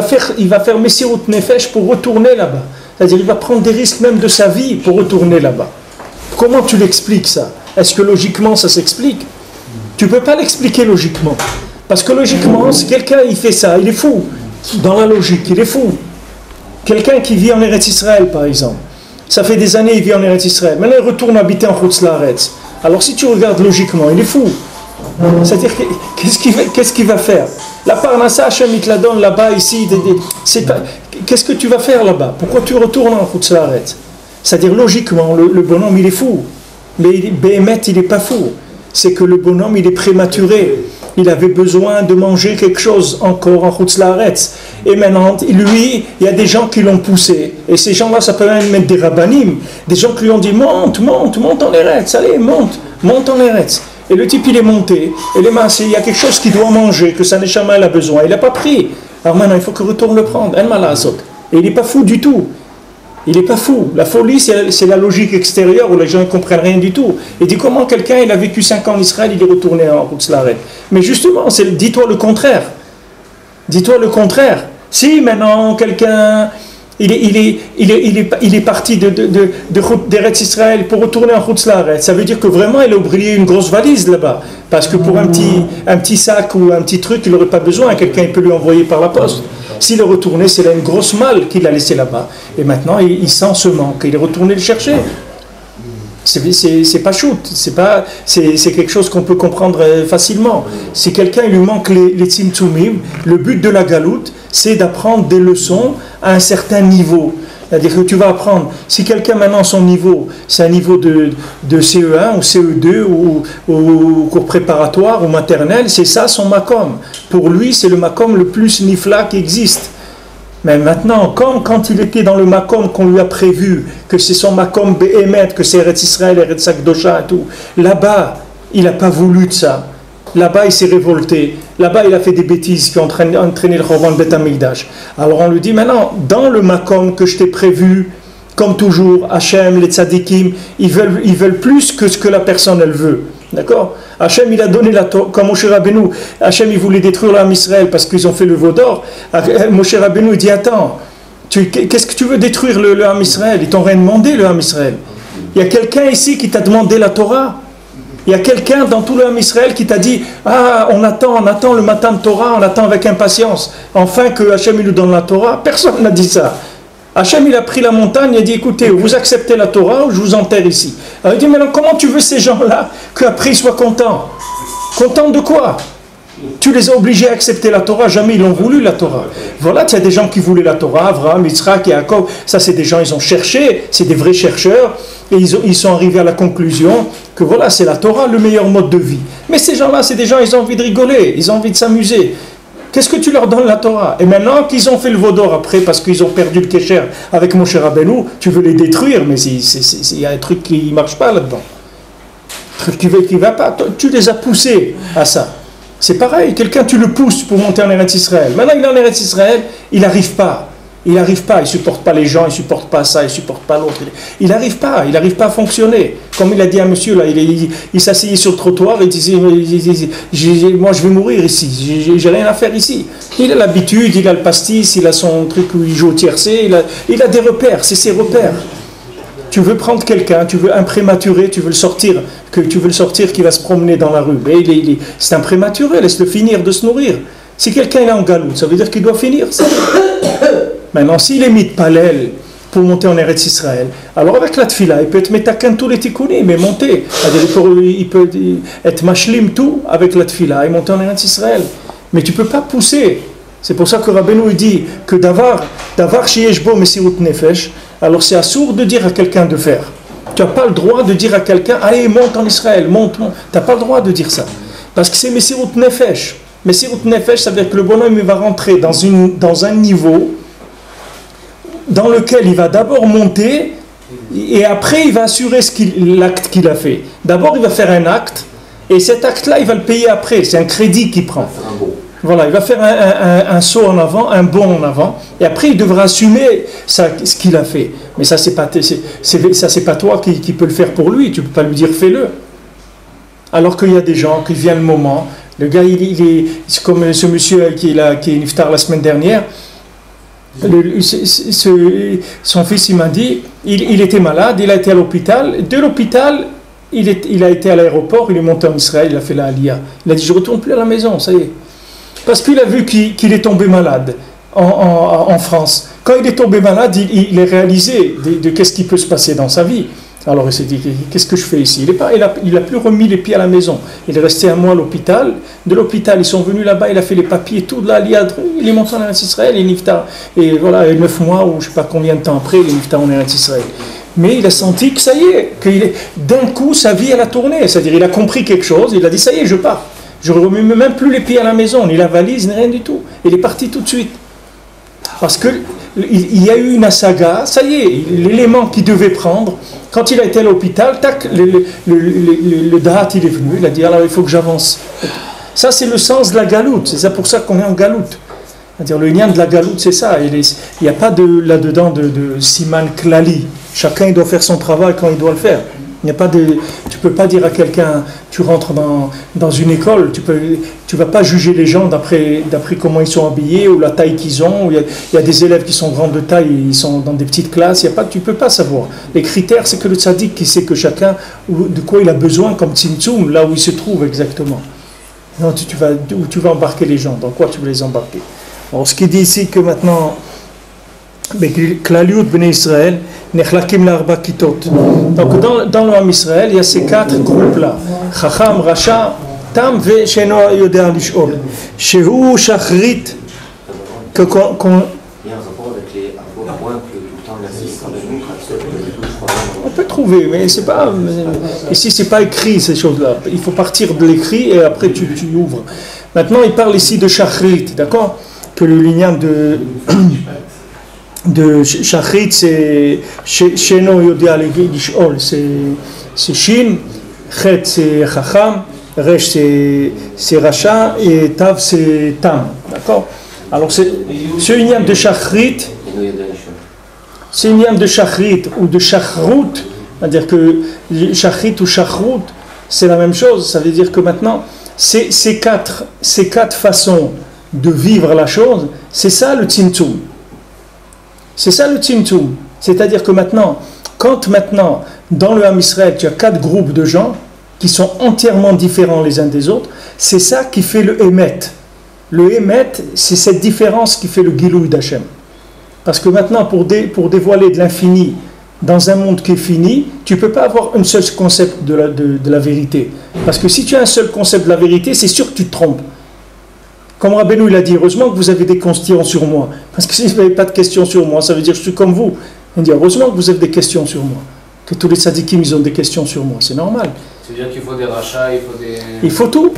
va faire Messirut Nefesh pour retourner là-bas. C'est-à-dire il va prendre des risques même de sa vie pour retourner là-bas. Comment tu l'expliques ça? Est-ce que logiquement ça s'explique? Tu ne peux pas l'expliquer logiquement. Parce que logiquement, si quelqu'un il fait ça, il est fou. Dans la logique, il est fou. Quelqu'un qui vit en Eretz Israël, par exemple. Ça fait des années qu'il vit en Eretz Israël. Maintenant, il retourne habiter en Chutz Laaretz. Alors, si tu regardes logiquement, il est fou. C'est-à-dire, qu'est-ce qu'il va faire? La Parnassa, Hachem, il te la donne là-bas, ici. Qu'est-ce que tu vas faire là-bas? Pourquoi tu retournes en Chutz Laaretz? C'est-à-dire, logiquement, le bonhomme, il est fou. Mais Béhémet, il n'est pas fou. C'est que le bonhomme, il est prématuré. Il avait besoin de manger quelque chose encore en Chutz Laaretz. Et maintenant, lui, il y a des gens qui l'ont poussé. Et ces gens-là, ça peut même être des rabbanim. Des gens qui lui ont dit, monte en Eretz. Allez, monte en Eretz. Et le type, il est monté. Et les masses, il y a quelque chose qu'il doit manger, que sa neshama a besoin. Il n'a pas pris. Alors maintenant, il faut qu'il retourne le prendre. Et il n'est pas fou du tout. Il n'est pas fou. La folie, c'est la logique extérieure où les gens ne comprennent rien du tout. Et dit comment quelqu'un, il a vécu 5 ans en Israël, il est retourné en Chutz Laaretz. Mais justement, dis-toi le contraire. Dis-toi le contraire. Si maintenant quelqu'un, il est parti d'Eretz Israël pour retourner en Chutz Laaretz, ça veut dire que vraiment il a oublié une grosse valise là-bas. Parce que pour un petit sac ou un petit truc, il n'aurait pas besoin. Quelqu'un il peut lui envoyer par la poste. S'il est retourné, c'est là une grosse malle qu'il a laissée là-bas. Et maintenant, il sent ce manque. Il est retourné le chercher. C'est pas shoot. C'est quelque chose qu'on peut comprendre facilement. Si quelqu'un lui manque les tzimtzumim, le but de la galoute, c'est d'apprendre des leçons à un certain niveau. C'est-à-dire que tu vas apprendre, si quelqu'un maintenant son niveau, c'est un niveau de CE1 ou CE2 ou cours préparatoire ou maternel, c'est ça son makom. Pour lui, c'est le makom le plus nifla qui existe. Mais maintenant, comme quand il était dans le makom qu'on lui a prévu, que c'est son makom Behemet, que c'est Eretz Israël, Eretz Hakdosha et tout, là-bas, il n'a pas voulu de ça. Là-bas, il s'est révolté. Là-bas, il a fait des bêtises qui ont entraîné le Chorban Beth Amikdash. Alors on lui dit maintenant, dans le makom que je t'ai prévu, comme toujours, Hachem, les tzadikim, ils veulent plus que ce que la personne elle veut. D'accord? Hachem, il a donné la Torah, comme Moshe Rabbeinu. Hachem, il voulait détruire l'âme Israël parce qu'ils ont fait le veau d'or. Moshe Rabbeinu, il dit, attends, qu'est-ce que tu veux détruire le âme Israël? Ils t'ont rien demandé, le âme Israël. Il y a quelqu'un ici qui t'a demandé la Torah. Il y a quelqu'un dans tout le Ham Israël qui t'a dit « Ah, on attend le matin de Torah, on attend avec impatience. Enfin que Hachem il nous donne la Torah. » Personne n'a dit ça. Hachem il a pris la montagne et a dit « Écoutez, vous acceptez la Torah ou je vous enterre ici. » Alors il dit « Maintenant, comment tu veux ces gens-là qu'après ils soient contents? Contents de quoi? Tu les as obligés à accepter la Torah, jamais ils l'ont voulu la Torah. Voilà, il y a des gens qui voulaient la Torah, Abraham, Yitzhak et Jacob, ça c'est des gens, ils ont cherché, c'est des vrais chercheurs, et ils sont arrivés à la conclusion que voilà, c'est la Torah le meilleur mode de vie. Mais ces gens-là, c'est des gens, ils ont envie de rigoler, ils ont envie de s'amuser. Qu'est-ce que tu leur donnes la Torah? Et maintenant qu'ils ont fait le veau d'or après, parce qu'ils ont perdu le Kesher avec Moshe Rabbeinu, tu veux les détruire, mais il y a un truc qui ne marche pas là-dedans. Un truc qui ne va pas, tu les as poussés à ça. C'est pareil, quelqu'un tu le pousses pour monter en Eretz Israël. Maintenant il est en Eretz Israël, il n'arrive pas. Il n'arrive pas, il ne supporte pas les gens, il ne supporte pas ça, il ne supporte pas l'autre. Il n'arrive pas à fonctionner. Comme il a dit à monsieur, là, il s'asseyait sur le trottoir et il disait moi je vais mourir ici, j'ai rien à faire ici. Il a l'habitude, il a le pastis, il a son truc où il joue au tiercé, il a des repères, c'est ses repères. Tu veux prendre quelqu'un, tu veux un prématuré, tu veux le sortir qui va se promener dans la rue. C'est un prématuré, laisse-le finir de se nourrir. Si quelqu'un est en galoute, ça veut dire qu'il doit finir. Maintenant, s'il est mis de palel pour monter en Eretz Israël, alors avec la tfila, il peut être metakan tous les tikkunim, mais monter. Il peut être mashlim tout avec la tfila et monter en Eretz Israël. Mais tu ne peux pas pousser. C'est pour ça que Rabbeinu dit que d'avoir sheyeshbo mesirut nefesh, alors c'est assourd de dire à quelqu'un de faire. Tu n'as pas le droit de dire à quelqu'un, allez, monte en Israël, monte. Tu n'as pas le droit de dire ça. Parce que c'est mesirut nefesh. Mesirut nefesh, ça veut dire que le bonhomme il va rentrer dans un niveau dans lequel il va d'abord monter et après il va assurer l'acte qu'il a fait. D'abord il va faire un acte et cet acte-là il va le payer après. C'est un crédit qu'il prend. Voilà, il va faire un saut en avant, un bond en avant, et après il devra assumer ce qu'il a fait. Mais ça c'est pas toi qui peux le faire pour lui, tu peux pas lui dire fais-le. alors qu'il y a des gens qui viennent le moment. Le gars, c'est comme ce monsieur qui est niftar la semaine dernière. Son fils, il m'a dit, il était malade, il a été à l'hôpital. De l'hôpital, il a été à l'aéroport, il est monté en Israël, il a fait la Aliyah. Il a dit, je ne retourne plus à la maison, ça y est. Parce qu'il a vu qu'il est tombé malade en France. Quand il est tombé malade, il a réalisé de qu'est-ce qui peut se passer dans sa vie. Alors il s'est dit, qu'est-ce que je fais ici? Il n'a plus remis les pieds à la maison. Il est resté un mois à l'hôpital. De l'hôpital, ils sont venus là-bas, il a fait les papiers, tout de l'Aliyah. Il est monté en Eretz Israël, il est niftar. Et voilà, 9 mois ou je ne sais pas combien de temps après, il est niftar en Eretz Israël. Mais il a senti que ça y est, d'un coup, sa vie, elle a tourné. C'est-à-dire, il a compris quelque chose, il a dit, ça y est, je pars. Je ne remets même plus les pieds à la maison, ni la valise, ni rien du tout. Il est parti tout de suite. Parce qu'il y a eu une saga, ça y est, l'élément qu'il devait prendre, quand il a été à l'hôpital, tac, le dahat, il est venu, il a dit, alors il faut que j'avance. Ça, c'est le sens de la galoute, c'est ça pour ça qu'on est en galoute. C'est-à-dire, le lien de la galoute, c'est ça. Il n'y a pas là-dedans de siman klali. Chacun, il doit faire son travail quand il doit le faire. Il n'y a pas tu ne peux pas dire à quelqu'un, tu rentres dans une école, tu ne vas pas juger les gens d'après comment ils sont habillés ou la taille qu'ils ont. Il y a des élèves qui sont grands de taille, ils sont dans des petites classes, tu ne peux pas savoir. Les critères, c'est que le tzaddik qui sait que chacun, de quoi il a besoin comme tzimtzum, là où il se trouve exactement. Non, où tu vas embarquer les gens, dans quoi tu veux les embarquer. Alors ce qui dit ici que maintenant, Klaliut Bnei Israël, Nechlakim L'arba Kitot. Donc dans le Ham Israël, il y a ces 4 groupes-là. Chacham, Rasha, Tam ve Sheno Yodea Lishol. Shehu Shachrit. Il y a un rapport avec les points que tout le temps l'insiste dans le on peut trouver, mais c'est pas. Ici, c'est pas écrit ces choses-là. Il faut partir de l'écrit et après tu ouvres. Maintenant, il parle ici de Shachrit, d'accord? Que le lignam de Shachrit, c'est Sheno Yodea Lishol, c'est Shin, Chet c'est Chacham, Resh c'est Rasha et Tav c'est Tam, d'accord? Alors ce lignam de Shachrit, c'est une lignam de Shachrit ou de Shachrut, c'est-à-dire que Shachrit ou Shachrut, c'est la même chose, ça veut dire que maintenant, ces quatre façons de vivre la chose, c'est ça le tzimtzum. C'est ça le tzimtzum. C'est-à-dire que maintenant, dans le Ham Israël, tu as 4 groupes de gens qui sont entièrement différents les uns des autres, c'est ça qui fait le Emet. Le Emet, c'est cette différence qui fait le Gilouï d'Hachem. Parce que maintenant, pour dévoiler de l'infini dans un monde qui est fini, tu ne peux pas avoir un seul concept de la vérité. Parce que si tu as un seul concept de la vérité, c'est sûr que tu te trompes. Comme Rabbeinu il a dit, heureusement que vous avez des questions sur moi. Parce que si vous n'avez pas de questions sur moi, ça veut dire que je suis comme vous. Il dit, heureusement que vous avez des questions sur moi. Que tous les tzadikim, ils ont des questions sur moi. C'est normal. Ça veut dire qu'il faut des rachats, il faut des... Il faut tout.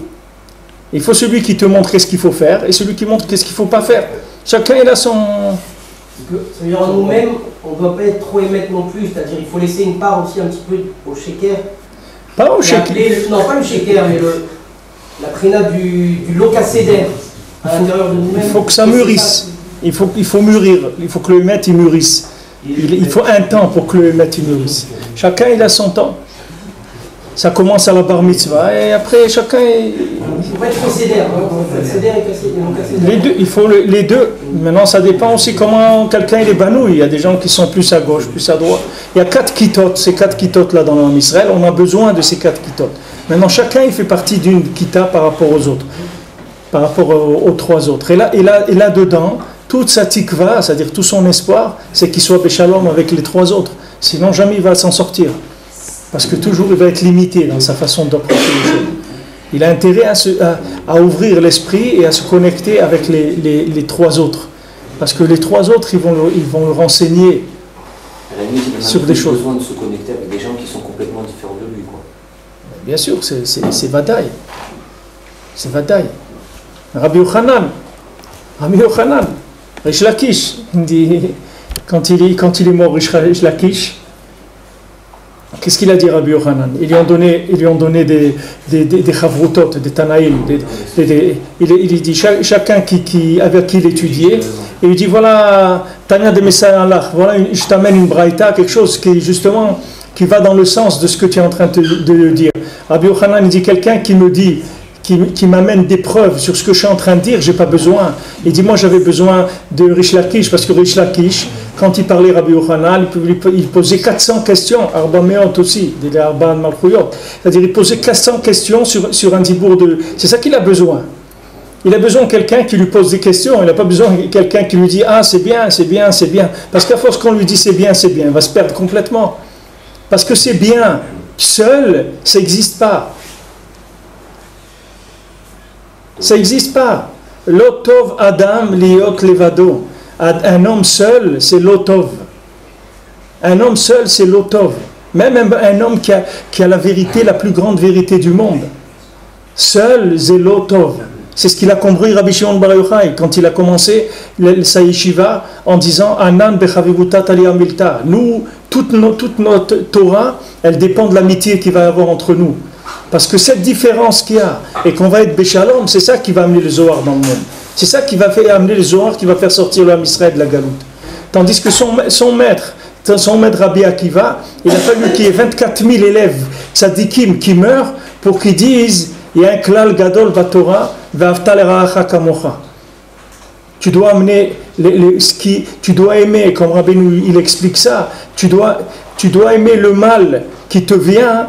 Il faut celui qui te montre ce qu'il faut faire et celui qui montre ce qu'il ne faut pas faire. Chacun, il a son... Ça veut dire en nous-mêmes, on ne doit pas être trop émettre non plus. C'est-à-dire qu'il faut laisser une part aussi un petit peu au sheker. Pas au sheker. Non, pas le sheker, mais la prina du lokaseder. À l'intérieur de nous-mêmes. Il faut que ça mûrisse. Il faut mûrir. Il faut que le Hémet il mûrisse. Il faut un temps pour que le Hémet il mûrisse. Chacun il a son temps. Ça commence à la bar mitzvah et après chacun. Il ne faut pas être trop sédère. Les deux, il faut les deux. Maintenant ça dépend aussi comment quelqu'un il est banouille. Il y a des gens qui sont plus à gauche, plus à droite. Il y a 4 kittot. Ces 4 kittot là dans le Ham Israël, on a besoin de ces 4 kittot. Maintenant chacun il fait partie d'une kita par rapport aux autres. Par rapport aux 3 autres. Et là-dedans, toute sa tikva, c'est-à-dire tout son espoir, c'est qu'il soit béchalom avec les 3 autres. Sinon, jamais il va s'en sortir. Parce que toujours, il va être limité dans sa façon d'approcher les choses. Il a intérêt à ouvrir l'esprit et à se connecter avec les 3 autres. Parce que les 3 autres, ils vont le renseigner sur des choses. Il a besoin de se connecter avec des gens qui sont complètement différents de lui, quoi. Bien sûr, c'est Vadaï. C'est Vadaï. Rabbi Yochanan, Rish Lakish, quand il est mort, Rish Lakish, qu'est-ce qu'il a dit Rabbi Yochanan? Ils lui ont donné des chavrutot, des tanaïm, il dit chacun avec qui il étudiait, et il dit voilà, Tanya de Messiah Allah, voilà, je t'amène une braïta, quelque chose qui justement qui va dans le sens de ce que tu es en train de dire. Rabbi Yochanan il dit quelqu'un qui me dit, qui m'amène des preuves sur ce que je suis en train de dire, j'ai pas besoin. Il dit moi j'avais besoin de Rish Lakish parce que Rish Lakish, quand il parlait Rabbi Yochanan, il posait 400 questions, Arba Meot aussi, des Arba Malchuyot. C'est-à-dire il posait 400 questions sur un dibour de. C'est ça qu'il a besoin. Il a besoin de quelqu'un qui lui pose des questions. Il n'a pas besoin de quelqu'un qui lui dit ah c'est bien, c'est bien, c'est bien. Parce qu'à force qu'on lui dit c'est bien, il va se perdre complètement. Parce que c'est bien seul, ça n'existe pas. Ça n'existe pas. L'otov Adam liot levado. Un homme seul, c'est l'otov. Un homme seul, c'est l'otov. Même un homme qui a la vérité, la plus grande vérité du monde. Seul, c'est l'otov. C'est ce qu'il a compris Rabbi Shimon Bar Yochai quand il a commencé sa yeshiva en disant Anan bechavirutat aliyah milta. Nous, toute notre Torah, elle dépend de l'amitié qu'il va y avoir entre nous. Parce que cette différence qu'il y a, et qu'on va être Béchalom, c'est ça qui va amener le Zohar dans le monde. C'est ça qui va amener le Zohar, qui va faire sortir l'homme Israël de la galoute. Tandis que son maître Rabbi Akiva, il a fallu qu'il y ait 24 000 élèves tzadikim qui meurent pour qu'ils disent il y a un klal gadol batorah, ve'avta l'eracha kamocha. Tu dois amener tu dois aimer, comme Rabbi il explique ça, tu dois aimer le mal qui te vient.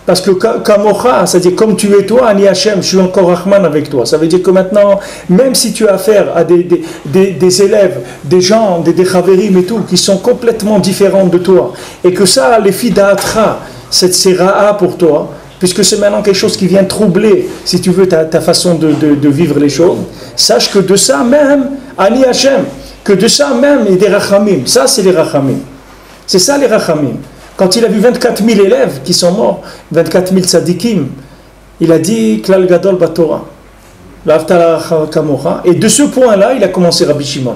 Parce que Kamocha, c'est-à-dire comme tu es toi, Ani Hashem, je suis encore Rahman avec toi. Ça veut dire que maintenant, même si tu as affaire à des élèves, des gens, des chaverim et tout, qui sont complètement différents de toi, et que ça, les filles d'Atra, c'est ra'a pour toi, puisque c'est maintenant quelque chose qui vient troubler, si tu veux, ta façon de vivre les choses, sache que de ça même, Ani Hashem, que de ça même, il y a des rachamim. Ça, c'est les rachamim. C'est ça les rachamim. Quand il a vu 24 000 élèves qui sont morts, 24 000 tzadikim, il a dit Klal Gadol Batorah, et de ce point-là, il a commencé Rabbi Shimon.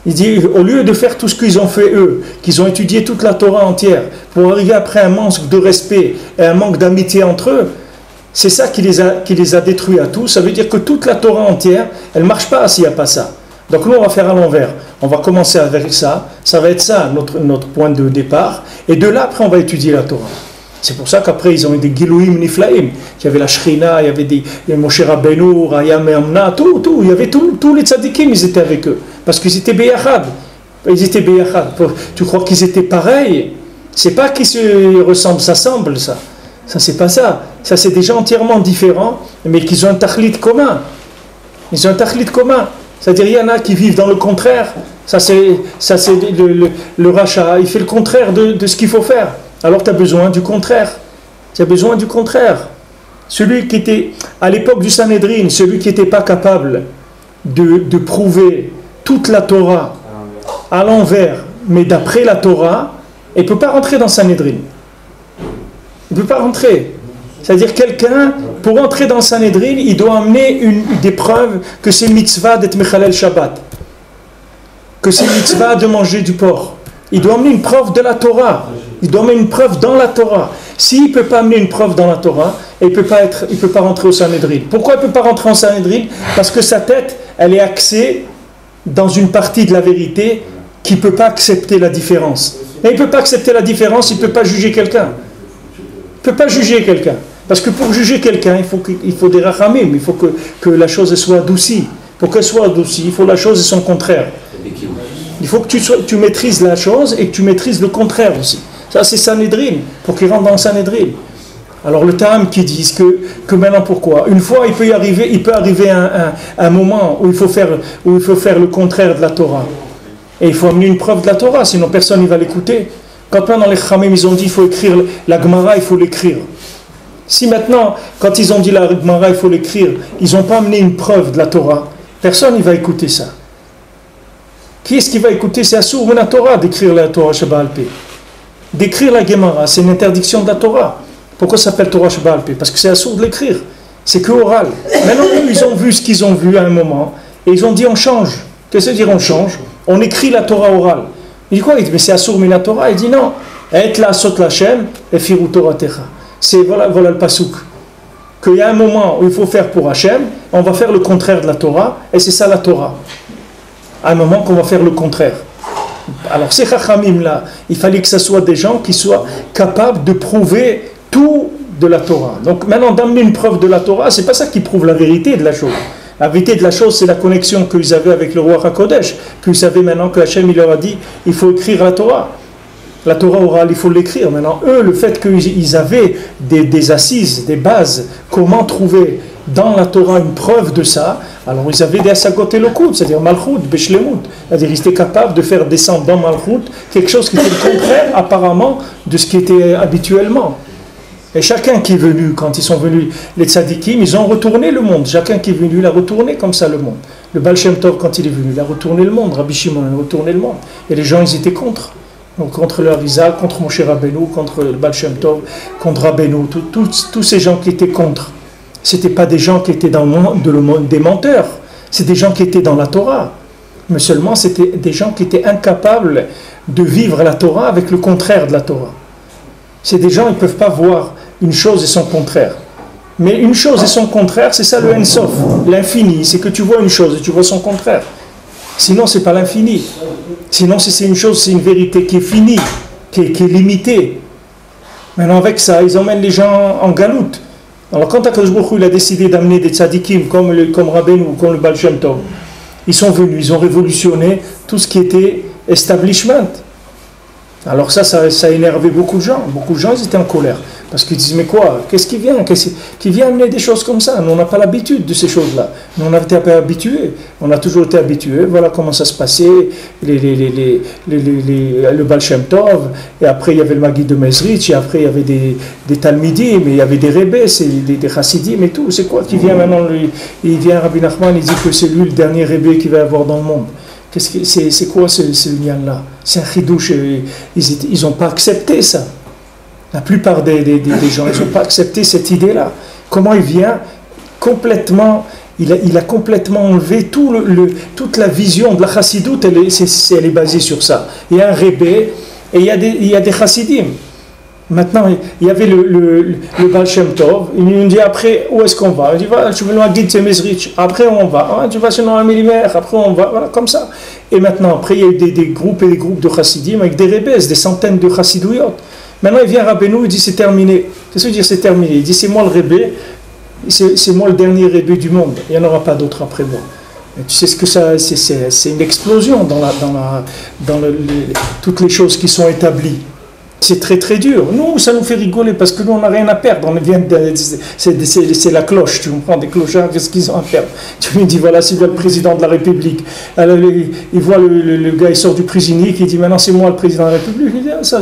Il dit, au lieu de faire tout ce qu'ils ont fait eux, qu'ils ont étudié toute la Torah entière, pour arriver après un manque de respect et un manque d'amitié entre eux, c'est ça qui les a détruits à tous. Ça veut dire que toute la Torah entière, elle ne marche pas s'il n'y a pas ça. Donc nous on va faire à l'envers, on va commencer avec ça, ça va être ça notre point de départ, et de là après on va étudier la Torah. C'est pour ça qu'après ils ont eu des Gilouim Niflaim, il y avait la Shrina, il y avait Moshe Rabbeinu, Rayam et Amna, tout, il y avait tous les tzadikim, ils étaient avec eux, parce qu'ils étaient Beyachad, tu crois qu'ils étaient pareils? C'est pas qu'ils se ressemblent, ça semble ça c'est pas ça, ça c'est des gens entièrement différents, mais qui ont un tachlit commun, ils ont un tachlit commun. C'est-à-dire, il y en a qui vivent dans le contraire. Ça, c'est le rachat. Il fait le contraire de ce qu'il faut faire. Alors, tu as besoin du contraire. Tu as besoin du contraire. Celui qui était, à l'époque du Sanhédrin, celui qui n'était pas capable de prouver toute la Torah à l'envers, mais d'après la Torah, il ne peut pas rentrer dans Sanhédrin. Il ne peut pas rentrer. C'est-à-dire quelqu'un, pour entrer dans le Sanhédrin, il doit amener des preuves que c'est mitzvah d'être Mechalel Shabbat, que c'est mitzvah de manger du porc. Il doit amener une preuve de la Torah. Il doit amener une preuve dans la Torah. S'il ne peut pas amener une preuve dans la Torah, il ne peut pas rentrer au Sanhédrin. Pourquoi il ne peut pas rentrer en Sanhédrin? Parce que sa tête, elle est axée dans une partie de la vérité qui ne peut pas accepter la différence. Et il ne peut pas accepter la différence, il ne peut pas juger quelqu'un. Il ne peut pas juger quelqu'un. Parce que pour juger quelqu'un, il faut des rachamim, il faut que la chose soit adoucie. Pour qu'elle soit adoucie, il faut la chose et son contraire. Il faut que tu maîtrises la chose et que tu maîtrises le contraire aussi. Ça c'est Sanhédrin, pour qu'il rentre dans Sanhédrin. Alors le Ta'am qui dit que maintenant pourquoi? Une fois il peut arriver un moment où il faut faire le contraire de la Torah. Et il faut amener une preuve de la Torah, sinon personne ne va l'écouter. Quand maintenant les Khamim ils ont dit qu'il faut écrire la Gemara, il faut l'écrire. Si maintenant, quand ils ont dit la Gemara, il faut l'écrire, ils n'ont pas amené une preuve de la Torah, personne ne va écouter ça. Qui est-ce qui va écouter? C'est Assour min Torah d'écrire la Torah Sheba'al Peh. D'écrire la Gemara, c'est une interdiction de la Torah. Pourquoi ça s'appelle Torah Sheba'al Peh? Parce que c'est Assour de l'écrire. C'est que oral. Maintenant, ils ont vu ce qu'ils ont vu à un moment, et ils ont dit on change. Qu'est-ce que ça veut dire on change? On écrit la Torah orale. Il dit quoi? Il dit mais c'est Assour min Torah. Il dit non. Et la sot lachem et firu Toratecha. C'est voilà le pasouk. Qu'il y a un moment où il faut faire pour Hachem, on va faire le contraire de la Torah, et c'est ça la Torah. À un moment qu'on va faire le contraire. Alors ces chachamim là, il fallait que ce soit des gens qui soient capables de prouver tout de la Torah. Donc maintenant, d'amener une preuve de la Torah, c'est pas ça qui prouve la vérité de la chose. La vérité de la chose, c'est la connexion qu'ils avaient avec le roi HaKodesh, qu'ils savaient maintenant que Hachem il leur a dit, il faut écrire la Torah. La Torah orale, il faut l'écrire. Maintenant, eux, le fait qu'ils avaient des assises, des bases, comment trouver dans la Torah une preuve de ça, alors ils avaient des Asagot Elokout, c'est-à-dire Malchut, Beshlemut. C'est-à-dire ils étaient capables de faire descendre dans Malchut quelque chose qui était le contraire, apparemment, de ce qui était habituellement. Et chacun qui est venu, quand ils sont venus, les tzadikim, ils ont retourné le monde. Chacun qui est venu, il a retourné comme ça le monde. Le Baal Shem Tov, quand il est venu, il a retourné le monde. Rabbi Shimon a retourné le monde. Et les gens, ils étaient contre. Donc, contre le Harizal, contre Moshe Rabbeinu, contre le Baal Shem Tov, contre Rabbeinu, tous ces gens qui étaient contre. Ce n'étaient pas des gens qui étaient dans le monde des menteurs. C'est des gens qui étaient dans la Torah. Mais seulement, c'était des gens qui étaient incapables de vivre la Torah avec le contraire de la Torah. C'est des gens, ils ne peuvent pas voir une chose et son contraire. Mais une chose et son contraire, c'est ça le Ensof, l'infini. C'est que tu vois une chose et tu vois son contraire. Sinon, ce n'est pas l'infini. Sinon, c'est une chose, c'est une vérité qui est finie, qui est limitée. Maintenant, avec ça, ils emmènent les gens en galoute. Alors, quand Akadosh Baruch Hu, il a décidé d'amener des tzadikim comme Rabbeinu ou comme le Baal Shem Tov, ils sont venus, ils ont révolutionné tout ce qui était establishment. Alors ça a énervé beaucoup de gens. Beaucoup de gens, ils étaient en colère. Parce qu'ils disent, mais quoi, qu'est-ce qui vient qui vient amener des choses comme ça? Nous, on n'a pas l'habitude de ces choses-là. Nous, on a été habitués. On a toujours été habitués. Voilà comment ça se passait. Le Baal Shem Tov. Et après, il y avait le Maggid de Mezrich. Et après, il y avait des Talmidim. Et il y avait des Rebbe, des Chassidim et tout. C'est quoi qui vient maintenant? Il vient, Rabbi Nachman, il dit que c'est lui le dernier Rebbe qu'il va y avoir dans le monde. C'est quoi ce lien-là? C'est un chidouche. Ils n'ont pas accepté ça. La plupart des gens, ils n'ont pas accepté cette idée-là. Comment il vient complètement, il a complètement enlevé toute la vision de la chassidoute, elle est basée sur ça. Il y a un Rebbe et il y a des chassidim. Maintenant, il y avait le Baal Shem Tov, il nous dit après, où est-ce qu'on va? Il dit, tu veux le guide de Mezrich, après on va, tu vas chez un millimètre, après on va, voilà, comme ça. Et maintenant, après, il y a eu des groupes et des groupes de chassidim avec des Rebbes, des centaines de chassidouyot. Maintenant, il vient Rabbeinu, il dit, c'est terminé. Qu'est-ce que veut dire, c'est terminé? Il dit, c'est moi le Rebbe, c'est moi le dernier Rebbe du monde, il n'y en aura pas d'autre après moi. Et tu sais ce que ça, c'est une explosion dans toutes les choses qui sont établies. C'est très très dur. Nous, ça nous fait rigoler parce que nous, on n'a rien à perdre. C'est la cloche, tu comprends, des clochards, qu'est-ce qu'ils ont à perdre? Tu lui dis, voilà, c'est le président de la République. Alors, il voit le gars, il sort du prisonnier, qui dit, maintenant c'est moi le président de la République. Il dit, ça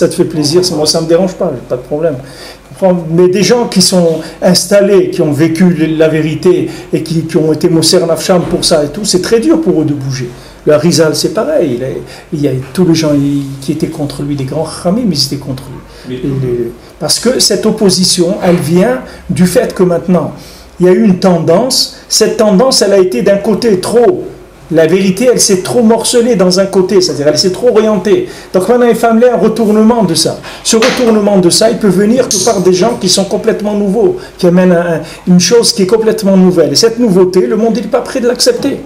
te fait plaisir, moi ça ne me dérange pas, pas de problème. Mais des gens qui sont installés, qui ont vécu la vérité et qui ont été Moser Nafsham pour ça et tout, c'est très dur pour eux de bouger. Le Harizal, c'est pareil. Il y a tous les gens qui étaient contre lui, des grands Khamim, ils étaient contre lui. Parce que cette opposition, elle vient du fait que maintenant, il y a eu une tendance. Cette tendance, elle a été d'un côté trop. La vérité, elle s'est trop morcelée dans un côté, c'est-à-dire elle s'est trop orientée. Donc maintenant, il fallait un retournement de ça. Ce retournement de ça, il peut venir que par des gens qui sont complètement nouveaux, qui amènent une chose qui est complètement nouvelle. Et cette nouveauté, le monde n'est pas prêt de l'accepter.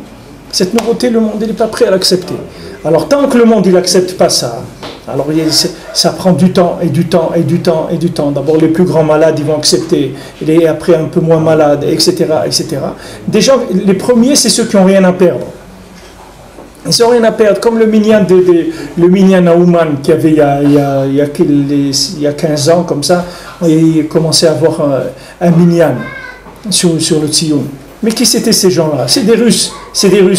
Cette nouveauté, le monde n'est pas prêt à l'accepter. Alors tant que le monde n'accepte pas ça, alors ça prend du temps et du temps et du temps et du temps. D'abord les plus grands malades, ils vont accepter, et après un peu moins malades, etc. etc. Déjà, les premiers, c'est ceux qui n'ont rien à perdre. Ils n'ont rien à perdre, comme le minyan Naouman qui avait il y a 15 ans, comme ça, il commençait à avoir un minyan sur le Tzion. Mais qui c'était ces gens-là? C'est des Russes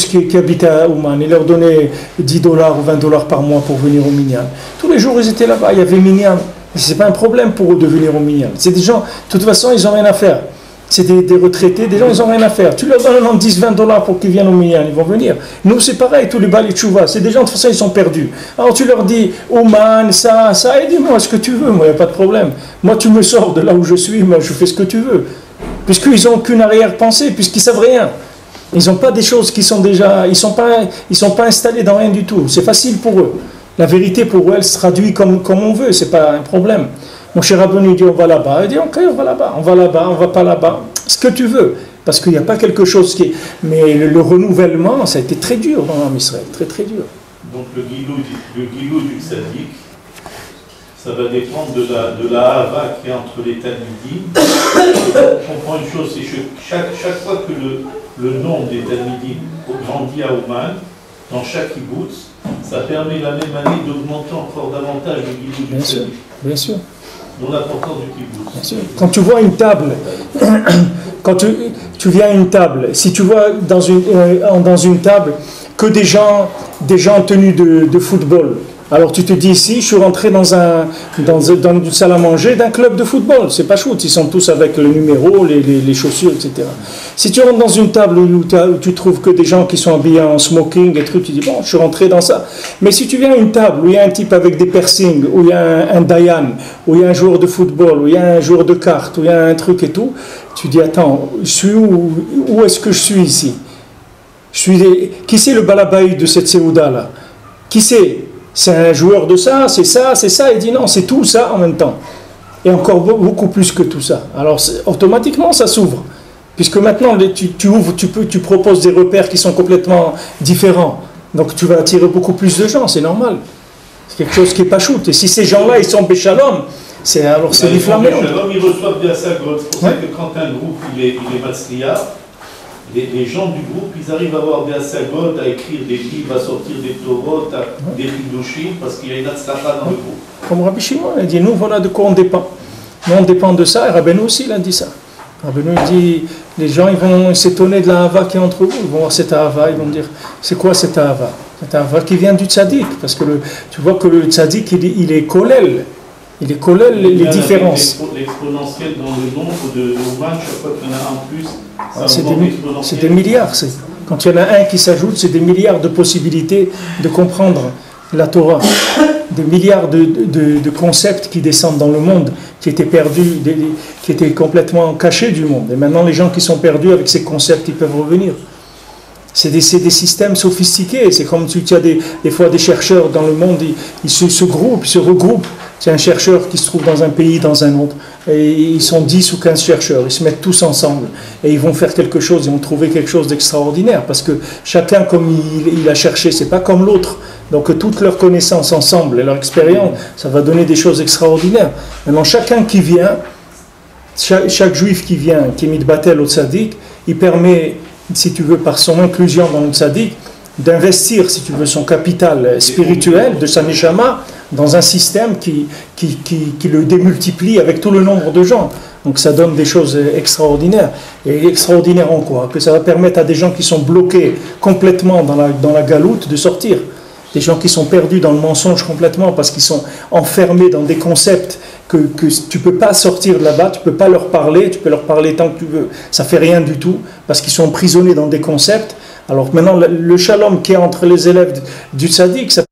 qui habitent à Ouman. Ils leur donnaient $10 ou $20 par mois pour venir au minyan. Tous les jours, ils étaient là-bas, il y avait minyan. Ce n'est pas un problème pour eux de venir au minyan. C'est des gens, de toute façon, ils n'ont rien à faire. C'est des retraités, des gens, ils n'ont rien à faire. Tu leur donnes $10-20 pour qu'ils viennent au minyan, ils vont venir. Nous, c'est pareil, tous les Bali Tchouva, c'est des gens, de toute façon, ils sont perdus. Alors tu leur dis, Ouman, ça, et dis-moi ce que tu veux, moi, il n'y a pas de problème. Moi, tu me sors de là où je suis, moi, je fais ce que tu veux. Puisqu'ils n'ont aucune arrière-pensée, puisqu'ils ne savent rien. Ils n'ont pas des choses qui sont déjà... Ils ne sont pas installés dans rien du tout. C'est facile pour eux. La vérité, pour eux, elle se traduit comme on veut. Ce n'est pas un problème. Mon cher Rabbeinu dit, on va là-bas. Il dit, ok, on va là-bas. On va là-bas, on ne va pas là-bas. Ce que tu veux. Parce qu'il n'y a pas quelque chose qui est... Mais le renouvellement, ça a été très dur dans l'Israël. Très, très dur. Donc le guilou du tzaddik, ça va dépendre de la hava qui est entre les talmidim. On comprend une chose, c'est que chaque fois que le nombre des talmidim grandit à Ouman, dans chaque kibbutz, ça permet la même année d'augmenter encore davantage le kibbutz du tzaddik. Bien sûr. Dont l'importance du kibbutz. Bien sûr. Quand tu vois une table, quand tu viens à une table, si tu vois dans une table que des gens tenus de football, alors tu te dis ici, je suis rentré dans une salle à manger d'un club de football, c'est pas shoot, ils sont tous avec le numéro, les chaussures, etc. Si tu rentres dans une table où tu trouves que des gens qui sont habillés en smoking et trucs, tu dis bon, je suis rentré dans ça. Mais si tu viens à une table où il y a un type avec des piercings, où il y a un Dayan, où il y a un joueur de football, où il y a un joueur de cartes, où il y a un truc et tout, tu dis attends, je suis où est-ce que je suis ici? Qui c'est le balabaï de cette Séouda là? Qui c'est? C'est un joueur de ça, c'est ça, c'est ça. Il dit non, c'est tout ça en même temps. Et encore beaucoup plus que tout ça. Alors automatiquement, ça s'ouvre. Puisque maintenant, tu ouvres, tu proposes des repères qui sont complètement différents. Donc tu vas attirer beaucoup plus de gens, c'est normal. C'est quelque chose qui n'est pas shoot. Et si ces gens-là, ils sont béchalom, c'est du flammé. Ils reçoivent bien ça, c'est pour ça que quand un groupe il est matzliya, les gens du groupe, ils arrivent à avoir des assagotes, à écrire des livres, à sortir des torot, des hidushim, parce qu'il y a une atzlacha dans le groupe. Comme Rabbi Shimon, il dit, nous, voilà de quoi on dépend. Nous, on dépend de ça, et Rabbeinu aussi, il a dit ça. Rabbeinu, il dit, les gens, ils vont s'étonner de la hava qui est entre vous, ils vont voir cette hava, ils vont dire, c'est quoi cette hava? Cette hava qui vient du tzaddik, parce que tu vois que le tzaddik, il est kolel. Il est collèle les différences. L'exponentiel dans le nombre de Ouman, chaque fois qu'il y en a un plus, c'est des milliards. Quand il y en a un qui s'ajoute, c'est des milliards de possibilités de comprendre la Torah. Des milliards de concepts qui descendent dans le monde, qui étaient perdus, qui étaient complètement cachés du monde. Et maintenant, les gens qui sont perdus avec ces concepts, ils peuvent revenir. C'est des systèmes sophistiqués. C'est comme tu as des fois des chercheurs dans le monde, ils se regroupent. C'est un chercheur qui se trouve dans un pays, dans un autre. Et ils sont 10 ou 15 chercheurs. Ils se mettent tous ensemble. Et ils vont faire quelque chose. Ils vont trouver quelque chose d'extraordinaire. Parce que chacun, comme il a cherché, c'est pas comme l'autre. Donc toutes leurs connaissances ensemble et leur expérience, ça va donner des choses extraordinaires. Maintenant, chacun qui vient, chaque juif qui vient, qui est mitbatel au tzaddik, il permet, si tu veux, par son inclusion dans le tzaddik, d'investir, si tu veux, son capital spirituel, de sa neshama, dans un système qui le démultiplie avec tout le nombre de gens. Donc ça donne des choses extraordinaires. Et extraordinaires en quoi? Que ça va permettre à des gens qui sont bloqués complètement dans la galoute de sortir. Des gens qui sont perdus dans le mensonge complètement parce qu'ils sont enfermés dans des concepts que tu ne peux pas sortir de là-bas, tu ne peux pas leur parler, tu peux leur parler tant que tu veux. Ça ne fait rien du tout parce qu'ils sont emprisonnés dans des concepts. Alors maintenant, le shalom qui est entre les élèves du tzaddik, ça